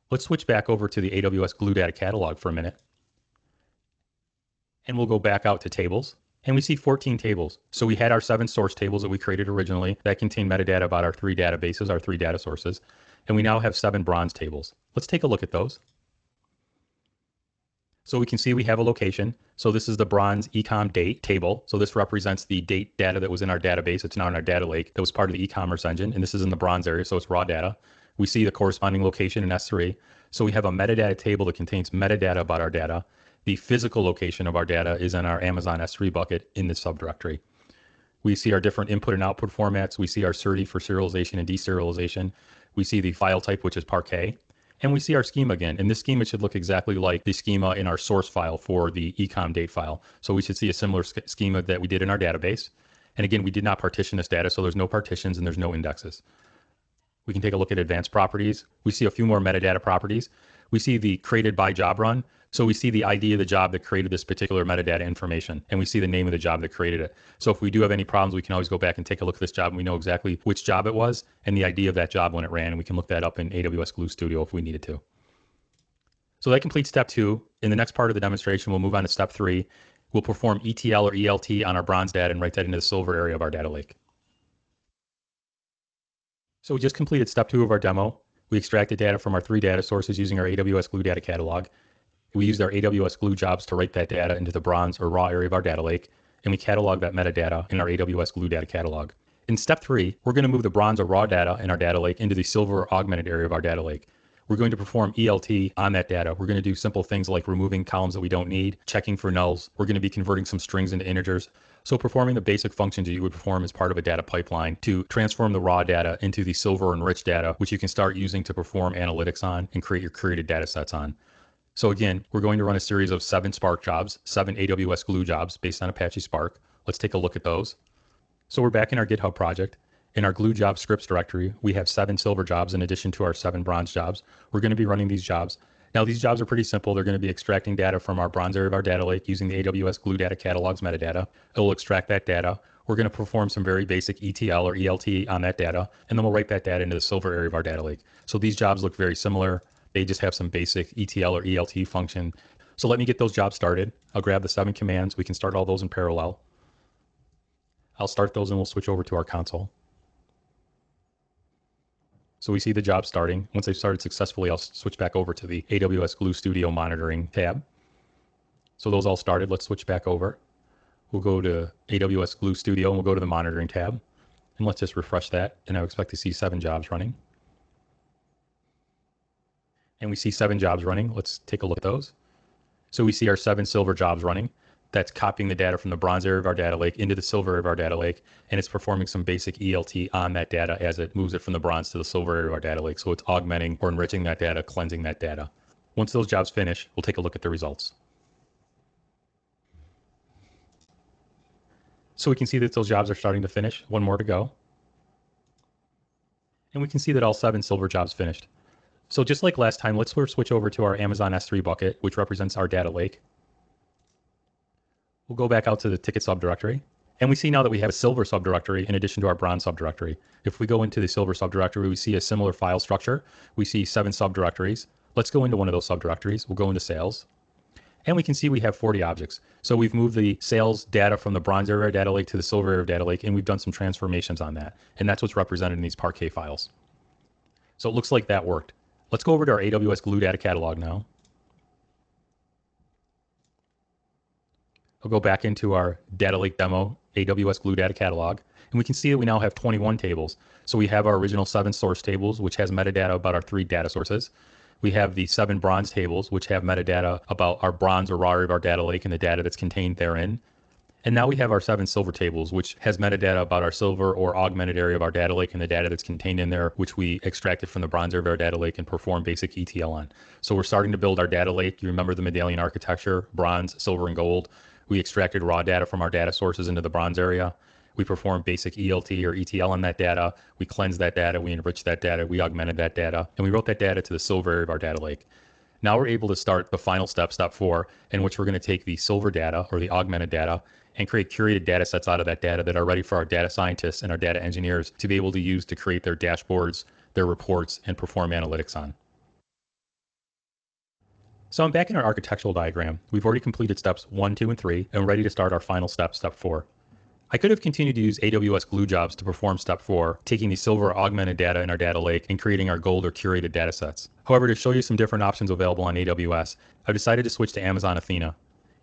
Let's switch back over to the AWS Glue Data Catalog for a minute. And we'll go back out to tables, and we see 14 tables. So we had our 7 source tables that we created originally that contain metadata about our 3 databases, our 3 data sources, and we now have 7 bronze tables. Let's take a look at those. So we can see we have a location. So this is the bronze ecom date table. So this represents the date data that was in our database. It's now in our data lake that was part of the e-commerce engine, and this is in the bronze area, so it's raw data. We see the corresponding location in S3. So we have a metadata table that contains metadata about our data. The physical location of our data is in our Amazon S3 bucket in the subdirectory. We see our different input and output formats. We see our SERDI for serialization and deserialization. We see the file type, which is Parquet. And we see our schema again. And this schema should look exactly like the schema in our source file for the ecom date file. So we should see a similar schema that we did in our database. And again, we did not partition this data, so there's no partitions and there's no indexes. We can take a look at advanced properties. We see a few more metadata properties. We see the created by job run. So we see the ID of the job that created this particular metadata information, and we see the name of the job that created it. So if we do have any problems, we can always go back and take a look at this job, and we know exactly which job it was and the ID of that job when it ran, and we can look that up in AWS Glue Studio if we needed to. So that completes step 2. In the next part of the demonstration, we'll move on to step 3. We'll perform ETL or ELT on our bronze data and write that into the silver area of our data lake. So we just completed step 2 of our demo. We extracted data from our 3 data sources using our AWS Glue Data Catalog. We used our AWS Glue jobs to write that data into the bronze or raw area of our data lake, and we catalog that metadata in our AWS Glue Data Catalog. In step 3, we're going to move the bronze or raw data in our data lake into the silver or augmented area of our data lake. We're going to perform ELT on that data. We're going to do simple things like removing columns that we don't need, checking for nulls. We're going to be converting some strings into integers. So performing the basic functions that you would perform as part of a data pipeline to transform the raw data into the silver enriched data, which you can start using to perform analytics on and create your created data sets on. So again, we're going to run a series of 7 Spark jobs, 7 AWS Glue jobs based on Apache Spark. Let's take a look at those. So we're back in our GitHub project. In our Glue job scripts directory, we have 7 silver jobs in addition to our 7 bronze jobs. We're going to be running these jobs. Now these jobs are pretty simple. They're going to be extracting data from our bronze area of our data lake using the AWS Glue Data Catalog's metadata. It will extract that data. We're going to perform some very basic ETL or ELT on that data, and then we'll write that data into the silver area of our data lake. So these jobs look very similar. They just have some basic ETL or ELT function. So let me get those jobs started. I'll grab the 7 commands. We can start all those in parallel. I'll start those and we'll switch over to our console. So we see the job starting. Once they've started successfully, I'll switch back over to the AWS Glue Studio monitoring tab. So those all started. Let's switch back over. We'll go to AWS Glue Studio and we'll go to the monitoring tab. And let's just refresh that. And I expect to see 7 jobs running. And we see 7 jobs running. Let's take a look at those. So we see our 7 silver jobs running. That's copying the data from the bronze area of our data lake into the silver area of our data lake, and it's performing some basic ELT on that data as it moves it from the bronze to the silver area of our data lake. So it's augmenting or enriching that data, cleansing that data. Once those jobs finish, we'll take a look at the results. So we can see that those jobs are starting to finish. 1 more to go. And we can see that all 7 silver jobs finished. So just like last time, let's switch over to our Amazon S3 bucket, which represents our data lake. We'll go back out to the ticket subdirectory. And we see now that we have a silver subdirectory in addition to our bronze subdirectory. If we go into the silver subdirectory, we see a similar file structure. We see 7 subdirectories. Let's go into one of those subdirectories. We'll go into sales. And we can see we have 40 objects. So we've moved the sales data from the bronze area of our data lake to the silver area of data lake, and we've done some transformations on that. And that's what's represented in these Parquet files. So it looks like that worked. Let's go over to our AWS Glue data catalog now. I'll go back into our data lake demo, AWS Glue data catalog, and we can see that we now have 21 tables. So we have our original 7 source tables, which has metadata about our 3 data sources. We have the 7 bronze tables, which have metadata about our bronze or raw area of our data lake and the data that's contained therein. And now we have our 7 silver tables, which has metadata about our silver or augmented area of our data lake and the data that's contained in there, which we extracted from the bronze area of our data lake and performed basic ETL on. So we're starting to build our data lake. You remember the medallion architecture, bronze, silver, and gold. We extracted raw data from our data sources into the bronze area. We performed basic ELT or ETL on that data. We cleansed that data. We enriched that data. We augmented that data. And we wrote that data to the silver area of our data lake. Now we're able to start the final step, step 4, in which we're going to take the silver data or the augmented data and create curated data sets out of that data that are ready for our data scientists and our data engineers to be able to use to create their dashboards, their reports, and perform analytics on. So I'm back in our architectural diagram. We've already completed steps 1, 2, and 3, and we're ready to start our final step, step 4. I could have continued to use AWS Glue jobs to perform step 4, taking the silver or augmented data in our data lake and creating our gold or curated data sets. However, to show you some different options available on AWS, I've decided to switch to Amazon Athena.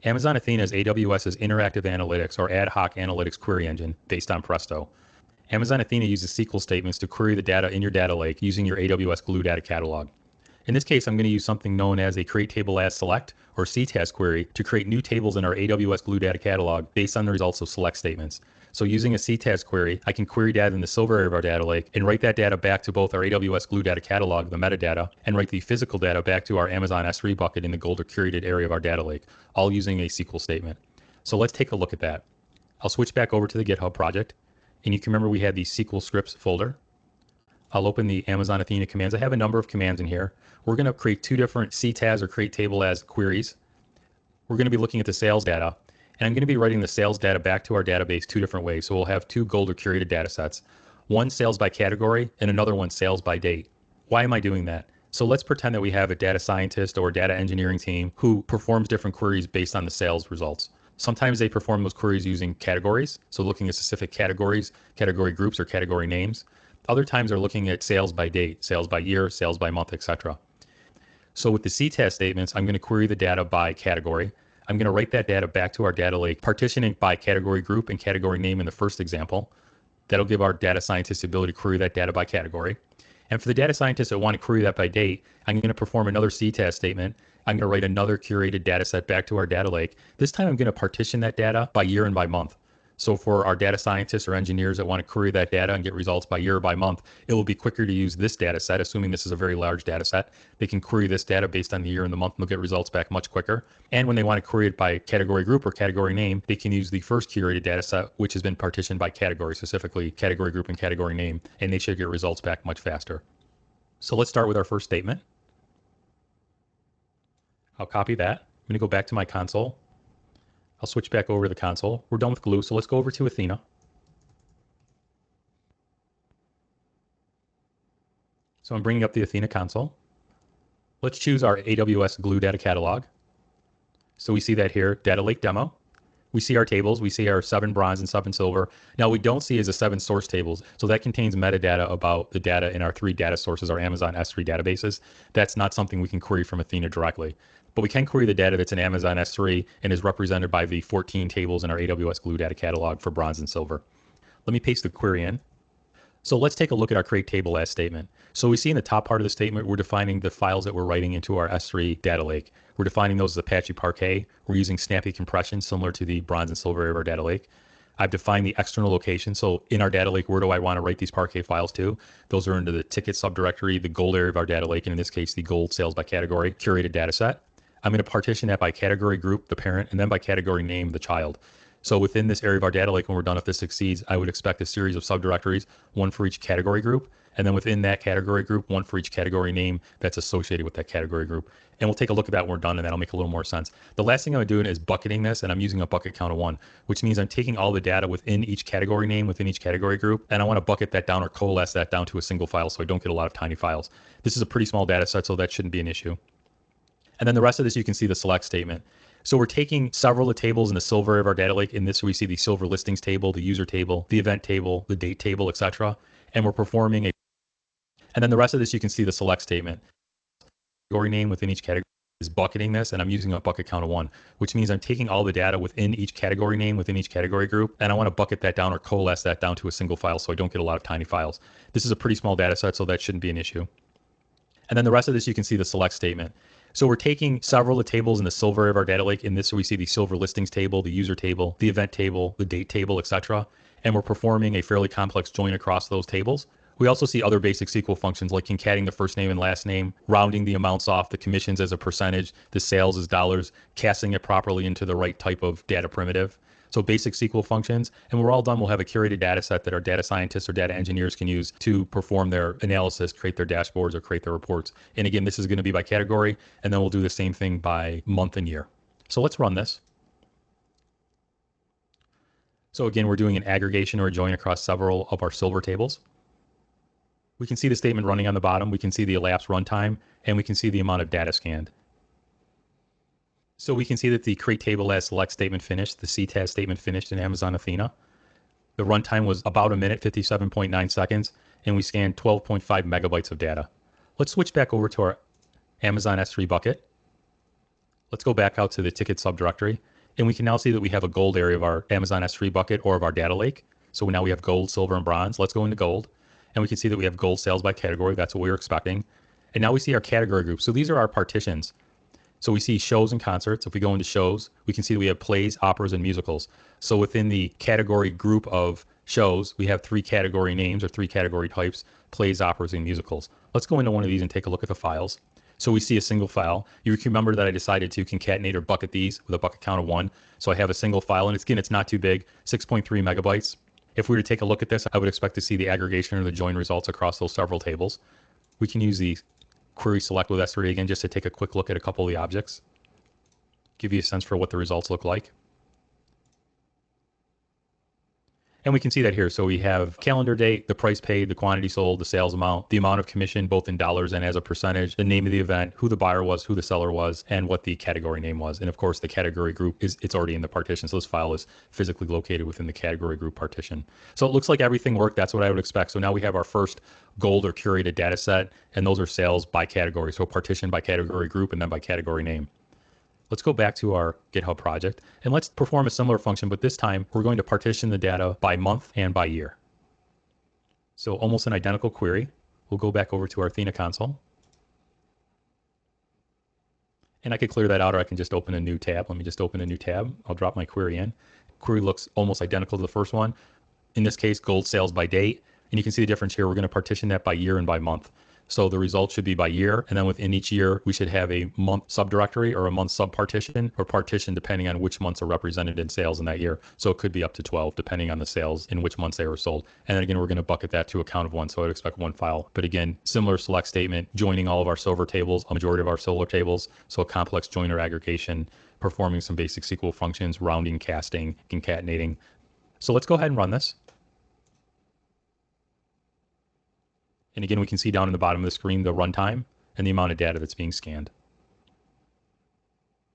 Amazon Athena is AWS's interactive analytics or ad hoc analytics query engine based on Presto. Amazon Athena uses SQL statements to query the data in your data lake using your AWS Glue data catalog. In this case, I'm going to use something known as a create table as select or CTAS query to create new tables in our AWS Glue data catalog based on the results of select statements. So using a CTAS query, I can query data in the silver area of our data lake and write that data back to both our AWS Glue data catalog, the metadata, and write the physical data back to our Amazon S3 bucket in the gold or curated area of our data lake, all using a SQL statement. So let's take a look at that. I'll switch back over to the GitHub project, and you can remember we had the SQL scripts folder. I'll open the Amazon Athena commands. I have a number of commands in here. We're going to create 2 different CTAS or create table as queries. We're going to be looking at the sales data, and I'm going to be writing the sales data back to our database 2 different ways. So we'll have 2 gold or curated data sets, one sales by category and another one sales by date. Why am I doing that? So let's pretend that we have a data scientist or data engineering team who performs different queries based on the sales results. Sometimes they perform those queries using categories, so looking at specific categories, category groups, or category names. Other times they're looking at sales by date, sales by year, sales by month, etc. So with the CTAS statements, I'm going to query the data by category. I'm going to write that data back to our data lake, partitioning by category group and category name in the first example. That'll give our data scientists the ability to query that data by category. And for the data scientists that want to query that by date, I'm going to perform another CTAS statement. I'm going to write another curated data set back to our data lake. This time I'm going to partition that data by year and by month. So for our data scientists or engineers that want to query that data and get results by year or by month, it will be quicker to use this data set, assuming this is a very large data set. They can query this data based on the year and the month, and they'll get results back much quicker. And when they want to query it by category group or category name, they can use the first curated data set, which has been partitioned by category, specifically category group and category name, and they should get results back much faster. So let's start with our first statement. I'll copy that. I'm going to go back to my console. I'll switch back over to the console. We're done with Glue, so let's go over to Athena. So I'm bringing up the Athena console. Let's choose our AWS Glue data catalog. So we see that here, Data Lake Demo. We see our tables. We see our 7 bronze and 7 silver. Now we don't see is the 7 source tables. So that contains metadata about the data in our 3 data sources, our Amazon S3 databases. That's not something we can query from Athena directly. But we can query the data that's in Amazon S3 and is represented by the 14 tables in our AWS Glue data catalog for bronze and silver. Let me paste the query in. So let's take a look at our create table as statement. So we see in the top part of the statement, we're defining the files that we're writing into our S3 data lake. We're defining those as Apache Parquet. We're using snappy compression similar to the bronze and silver area of our data lake. I've defined the external location. So in our data lake, where do I want to write these Parquet files to? Those are into the ticket subdirectory, the gold area of our data lake, and in this case, the gold sales by category curated data set. I'm going to partition that by category group, the parent, and then by category name, the child. So within this area of our data lake, when we're done, if this succeeds, I would expect a series of subdirectories, one for each category group, and then within that category group, one for each category name that's associated with that category group. And we'll take a look at that when we're done, and that'll make a little more sense. The last thing I'm doing is bucketing this, and I'm using a bucket count of 1, which means I'm taking all the data within each category name, within each category group, and I want to bucket that down or coalesce that down to a single file so I don't get a lot of tiny files. This is a pretty small data set, so that shouldn't be an issue. And then the rest of this, you can see the select statement. So we're taking several of the tables in the silver area of our data lake. In this, we see the silver listings table, the user table, the event table, the date table, etc. And we're performing and then the rest of this, you can see the select statement. Category name within each category is bucketing this, and I'm using a bucket count of 1, which means I'm taking all the data within each category name, within each category group, and I want to bucket that down or coalesce that down to a single file so I don't get a lot of tiny files. This is a pretty small data set, so that shouldn't be an issue. And then the rest of this, you can see the select statement. So we're taking several of the tables in the silver area of our data lake. In this, we see the silver listings table, the user table, the event table, the date table, etc. And we're performing a fairly complex join across those tables. We also see other basic SQL functions like concatenating the first name and last name, rounding the amounts off, the commissions as a percentage, the sales as dollars, casting it properly into the right type of data primitive. So basic SQL functions. And when we're all done, we'll have a curated data set that our data scientists or data engineers can use to perform their analysis, create their dashboards, or create their reports. And again, this is going to be by category, and then we'll do the same thing by month and year. So let's run this. So again, we're doing an aggregation or a join across several of our silver tables. We can see the statement running on the bottom. We can see the elapsed runtime, and we can see the amount of data scanned. So we can see that the create table as select statement finished, the CTAS statement finished in Amazon Athena. The runtime was about a minute, 57.9 seconds, and we scanned 12.5 megabytes of data. Let's switch back over to our Amazon S3 bucket. Let's go back out to the ticket subdirectory, and we can now see that we have a gold area of our Amazon S3 bucket or of our data lake. So now we have gold, silver, and bronze. Let's go into gold, and we can see that we have gold sales by category. That's what we were expecting. And now we see our category groups. So these are our partitions. So we see shows and concerts. If we go into shows, we can see that we have plays, operas, and musicals. So within the category group of shows, we have 3 category names or 3 category types: plays, operas, and musicals. Let's go into one of these and take a look at the files. So we see a single file. You can remember that I decided to concatenate or bucket these with a bucket count of 1. So I have a single file, and again, it's not too big, 6.3 megabytes. If we were to take a look at this, I would expect to see the aggregation or the join results across those several tables. We can use the query select with S3 again just to take a quick look at a couple of the objects, give you a sense for what the results look like. And we can see that here. So we have calendar date, the price paid, the quantity sold, the sales amount, the amount of commission, both in dollars and as a percentage, the name of the event, who the buyer was, who the seller was, and what the category name was. And of course, the category group it's already in the partition. So this file is physically located within the category group partition. So it looks like everything worked. That's what I would expect. So now we have our first gold or curated data set, and those are sales by category. So partition by category group and then by category name. Let's go back to our GitHub project and let's perform a similar function, but this time we're going to partition the data by month and by year. So almost an identical query. We'll go back over to our Athena console. And I could clear that out, or I can just open a new tab. Let me just open a new tab. I'll drop my query in. Query looks almost identical to the first one. In this case, gold sales by date. And you can see the difference here. We're going to partition that by year and by month. So the results should be by year, and then within each year, we should have a month subdirectory or a month subpartition or partition depending on which months are represented in sales in that year. So it could be up to 12 depending on the sales in which months they were sold. And then again, we're going to bucket that to a count of 1, so I'd expect 1 file. But again, similar select statement, joining all of our silver tables, a majority of our silver tables, so a complex joiner aggregation, performing some basic SQL functions, rounding, casting, concatenating. So let's go ahead and run this. And again, we can see down in the bottom of the screen the runtime and the amount of data that's being scanned.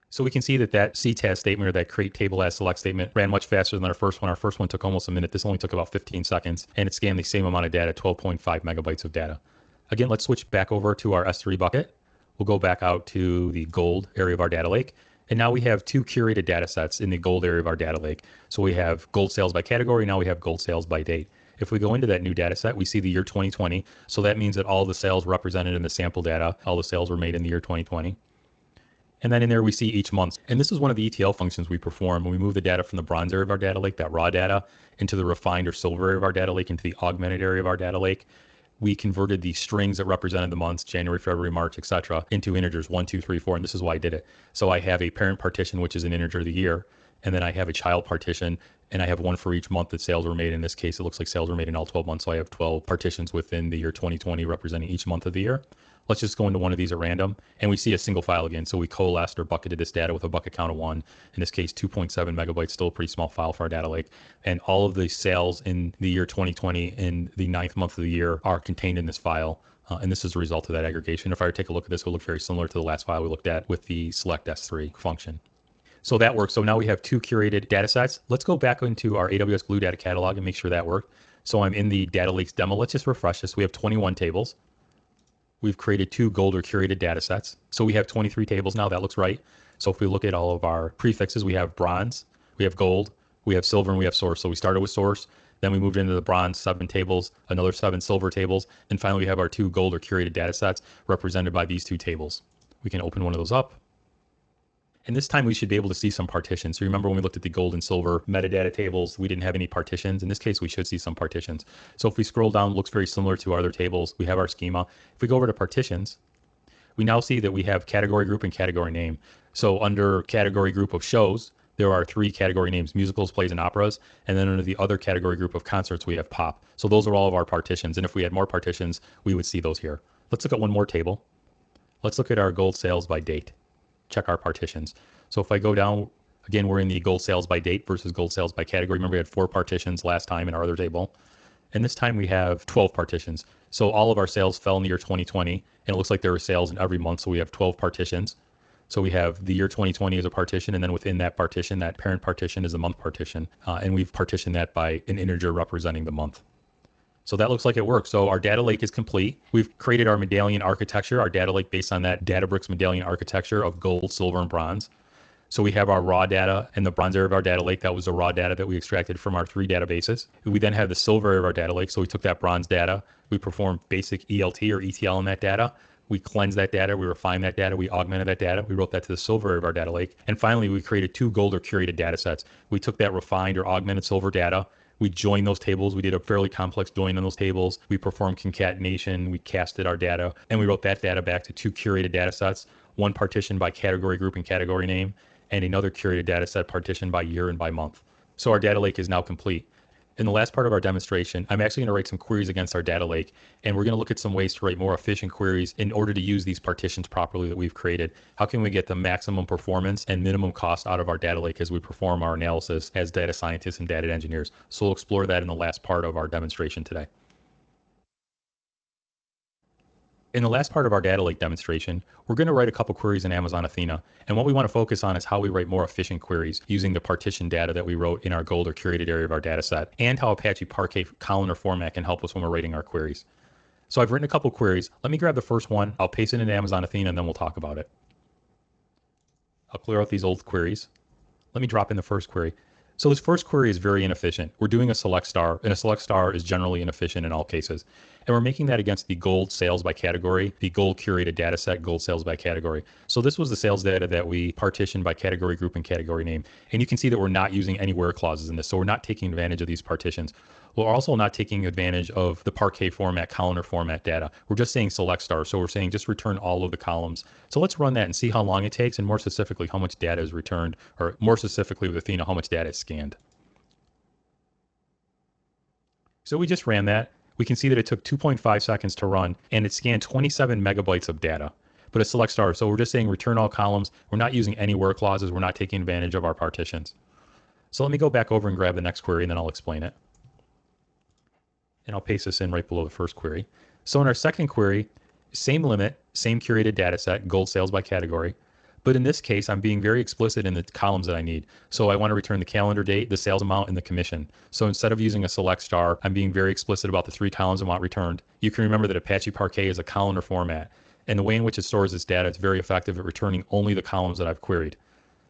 So we can see that that CTAS statement or that create table as select statement ran much faster than our first one. Our first one took almost a minute. This only took about 15 seconds, and it scanned the same amount of data, 12.5 megabytes of data. Again, let's switch back over to our S3 bucket. We'll go back out to the gold area of our data lake. And now we have 2 curated data sets in the gold area of our data lake. So we have gold sales by category. Now we have gold sales by date. If we go into that new data set, we see the year 2020. So that means that all the sales represented in the sample data, all the sales were made in the year 2020. And then in there, we see each month. And this is one of the ETL functions we perform when we move the data from the bronze area of our data lake, that raw data, into the refined or silver area of our data lake, into the augmented area of our data lake. We converted the strings that represented the months, January, February, March, etc., into integers, 1, 2, 3, 4. And this is why I did it. So I have a parent partition, which is an integer of the year. And then I have a child partition, and I have one for each month that sales were made. In this case, it looks like sales were made in all 12 months. So I have 12 partitions within the year 2020 representing each month of the year. Let's just go into one of these at random, and we see a single file again. So we coalesced or bucketed this data with a bucket count of 1. In this case, 2.7 megabytes, still a pretty small file for our data lake. And all of the sales in the year 2020 in the 9th month of the year are contained in this file. And this is a result of that aggregation. If I were to take a look at this, it will look very similar to the last file we looked at with the select S3 function. So that works. So now we have 2 curated data sets. Let's go back into our AWS Glue data catalog and make sure that worked. So I'm in the data lakes demo. Let's just refresh this. We have 21 tables. We've created 2 gold or curated data sets. So we have 23 tables now. That looks right. So if we look at all of our prefixes, we have bronze, we have gold, we have silver, and we have source. So we started with source, then we moved into the bronze 7 tables, another 7 silver tables, and finally we have our 2 gold or curated data sets represented by these 2 tables. We can open one of those up. And this time we should be able to see some partitions. So remember when we looked at the gold and silver metadata tables, we didn't have any partitions. In this case, we should see some partitions. So if we scroll down, it looks very similar to our other tables. We have our schema. If we go over to partitions, we now see that we have category group and category name. So under category group of shows, there are 3 category names: musicals, plays, and operas. And then under the other category group of concerts, we have pop. So those are all of our partitions. And if we had more partitions, we would see those here. Let's look at one more table. Let's look at our gold sales by date. Check our partitions. So if I go down, again, we're in the gold sales by date versus gold sales by category. Remember, we had 4 partitions last time in our other table. And this time we have 12 partitions. So all of our sales fell in the year 2020, and it looks like there were sales in every month. So we have 12 partitions. So we have the year 2020 as a partition, and then within that partition, that parent partition is a month partition. And we've partitioned that by an integer representing the month. So that looks like it works. So our data lake is complete. We've created our medallion architecture, our data lake based on that Databricks medallion architecture of gold, silver, and bronze. So we have our raw data in the bronze area of our data lake. That was the raw data that we extracted from our 3 databases. We then have the silver area of our data lake. So we took that bronze data. We performed basic ELT or ETL in that data. We cleansed that data. We refined that data. We augmented that data. We wrote that to the silver area of our data lake. And finally, we created 2 gold or curated data sets. We took that refined or augmented silver data. We joined those tables. We did a fairly complex join on those tables. We performed concatenation. We casted our data. And we wrote that data back to 2 curated data sets, one partitioned by category group and category name, and another curated data set partitioned by year and by month. So our data lake is now complete. In the last part of our demonstration, I'm actually going to write some queries against our data lake, and we're going to look at some ways to write more efficient queries in order to use these partitions properly that we've created. How can we get the maximum performance and minimum cost out of our data lake as we perform our analysis as data scientists and data engineers? So we'll explore that in the last part of our demonstration today. In the last part of our data lake demonstration, we're going to write a couple queries in Amazon Athena. And what we want to focus on is how we write more efficient queries using the partition data that we wrote in our gold or curated area of our data set, and how Apache Parquet columnar format can help us when we're writing our queries. So I've written a couple queries. Let me grab the first one. I'll paste it into Amazon Athena, and then we'll talk about it. I'll clear out these old queries. Let me drop in the first query. So this first query is very inefficient. We're doing a select star, and a select star is generally inefficient in all cases. And we're making that against the gold sales by category, the gold curated data set, gold sales by category. So this was the sales data that we partitioned by category group and category name. And you can see that we're not using any where clauses in this. So we're not taking advantage of these partitions. We're also not taking advantage of the Parquet format, columnar format data. We're just saying select star. So we're saying just return all of the columns. So let's run that and see how long it takes, and more specifically, how much data is returned, or more specifically with Athena, how much data is scanned. So we just ran that. We can see that it took 2.5 seconds to run, and it scanned 27 megabytes of data. But it's select star, so we're just saying return all columns. We're not using any where clauses. We're not taking advantage of our partitions. So let me go back over and grab the next query, and then I'll explain it. And I'll paste this in right below the first query. So in our second query, same limit, same curated data set, gold sales by category. But in this case, I'm being very explicit in the columns that I need. So I want to return the calendar date, the sales amount, and the commission. So instead of using a select star, I'm being very explicit about the 3 columns I want returned. You can remember that Apache Parquet is a columnar format, and the way in which it stores its data is very effective at returning only the columns that I've queried.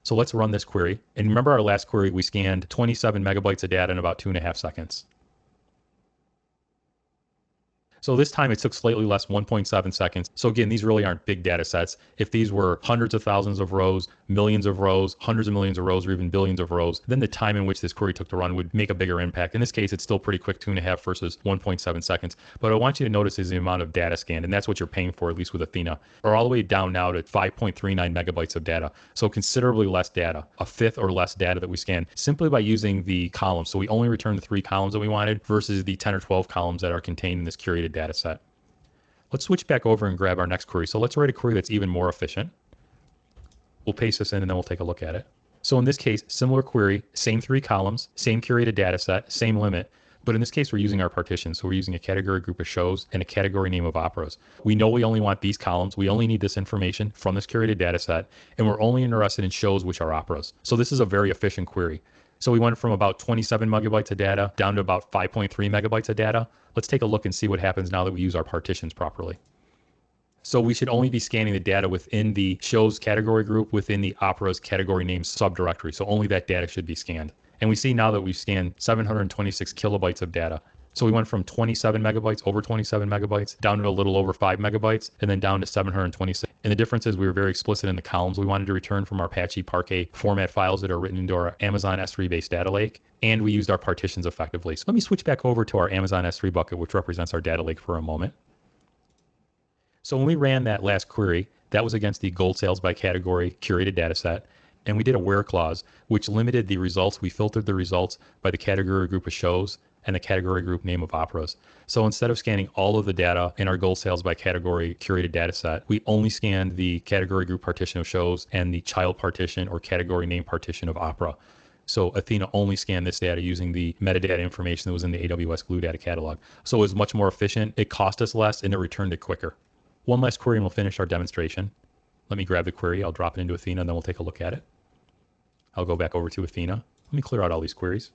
So let's run this query. And remember our last query, we scanned 27 megabytes of data in about 2.5 seconds. So this time it took slightly less, 1.7 seconds. So again, these really aren't big data sets. If these were hundreds of thousands of rows, millions of rows, hundreds of millions of rows, or even billions of rows, then the time in which this query took to run would make a bigger impact. In this case, it's still pretty quick, 2.5 versus 1.7 seconds. But what I want you to notice is the amount of data scanned, and that's what you're paying for, at least with Athena. We're all the way down now to 5.39 megabytes of data. So considerably less data, a fifth or less data that we scanned, simply by using the columns. So we only returned the 3 columns that we wanted versus the 10 or 12 columns that are contained in this curated data set. Let's switch back over and grab our next query. So let's write a query that's even more efficient. We'll paste this in and then we'll take a look at it. So in this case, similar query, same 3 columns, same curated data set, same limit. But in this case, we're using our partitions. So we're using a category group of shows and a category name of operas. We know we only want these columns. We only need this information from this curated data set. And we're only interested in shows which are operas. So this is a very efficient query. So we went from about 27 megabytes of data down to about 5.3 megabytes of data. Let's take a look and see what happens now that we use our partitions properly. So we should only be scanning the data within the shows category group within the operas category name subdirectory. So only that data should be scanned. And we see now that we've scanned 726 kilobytes of data. So we went from 27 megabytes, over 27 megabytes, down to a little over 5 megabytes, and then down to 726. And the difference is we were very explicit in the columns we wanted to return from our Apache Parquet format files that are written into our Amazon S3 based data lake. And we used our partitions effectively. So let me switch back over to our Amazon S3 bucket, which represents our data lake for a moment. So when we ran that last query, that was against the gold sales by category curated data set. And we did a where clause, which limited the results. We filtered the results by the category group of shows and the category group name of operas. So instead of scanning all of the data in our gold sales by category curated data set, we only scanned the category group partition of shows and the child partition or category name partition of opera. So Athena only scanned this data using the metadata information that was in the AWS Glue data catalog. So it was much more efficient. It cost us less and it returned it quicker. One last query and we'll finish our demonstration. Let me grab the query. I'll drop it into Athena and then we'll take a look at it. I'll go back over to Athena. Let me clear out all these queries.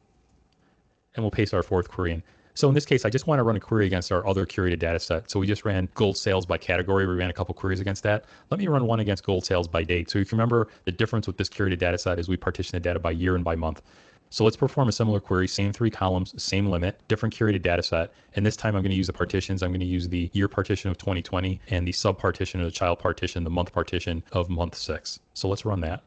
And we'll paste our fourth query in. So in this case, I just want to run a query against our other curated data set. So we just ran gold sales by category. We ran a couple queries against that. Let me run one against gold sales by date. So if you remember, the difference with this curated data set is we partition the data by year and by month. So let's perform a similar query, same 3 columns, same limit, different curated data set. And this time I'm going to use the partitions. I'm going to use the year partition of 2020 and the sub partition of the child partition, the month partition of month 6. So let's run that.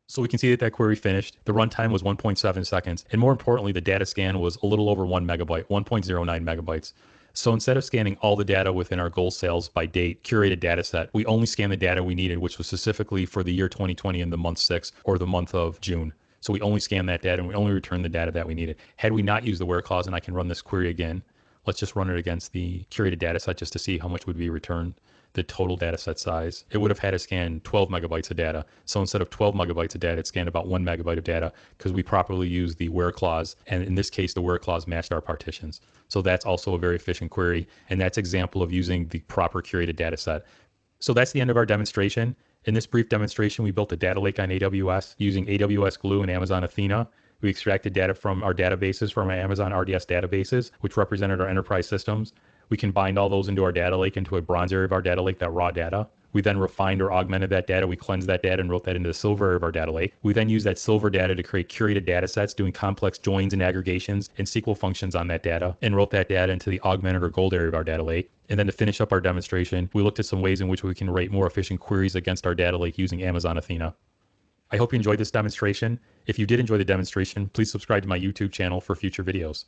So we can see that that query finished. The runtime was 1.7 seconds. And more importantly, the data scan was a little over 1 megabyte, 1.09 megabytes. So instead of scanning all the data within our gold sales by date curated data set, we only scanned the data we needed, which was specifically for the year 2020 and the month 6 or the month of June. So we only scanned that data and we only returned the data that we needed. Had we not used the where clause, and I can run this query again, let's just run it against the curated data set just to see how much would be returned. The total data set size, it would have had to scan 12 megabytes of data. So instead of 12 megabytes of data, it scanned about 1 megabyte of data because we properly used the where clause. And in this case, the where clause matched our partitions. So that's also a very efficient query. And that's example of using the proper curated data set. So that's the end of our demonstration. In this brief demonstration, we built a data lake on AWS using AWS Glue and Amazon Athena. We extracted data from our databases, from our Amazon RDS databases, which represented our enterprise systems. We combined all those into our data lake, into a bronze area of our data lake, that raw data. We then refined or augmented that data. We cleansed that data and wrote that into the silver area of our data lake. We then used that silver data to create curated data sets, doing complex joins and aggregations and SQL functions on that data, and wrote that data into the augmented or gold area of our data lake. And then to finish up our demonstration, we looked at some ways in which we can write more efficient queries against our data lake using Amazon Athena. I hope you enjoyed this demonstration. If you did enjoy the demonstration, please subscribe to my YouTube channel for future videos.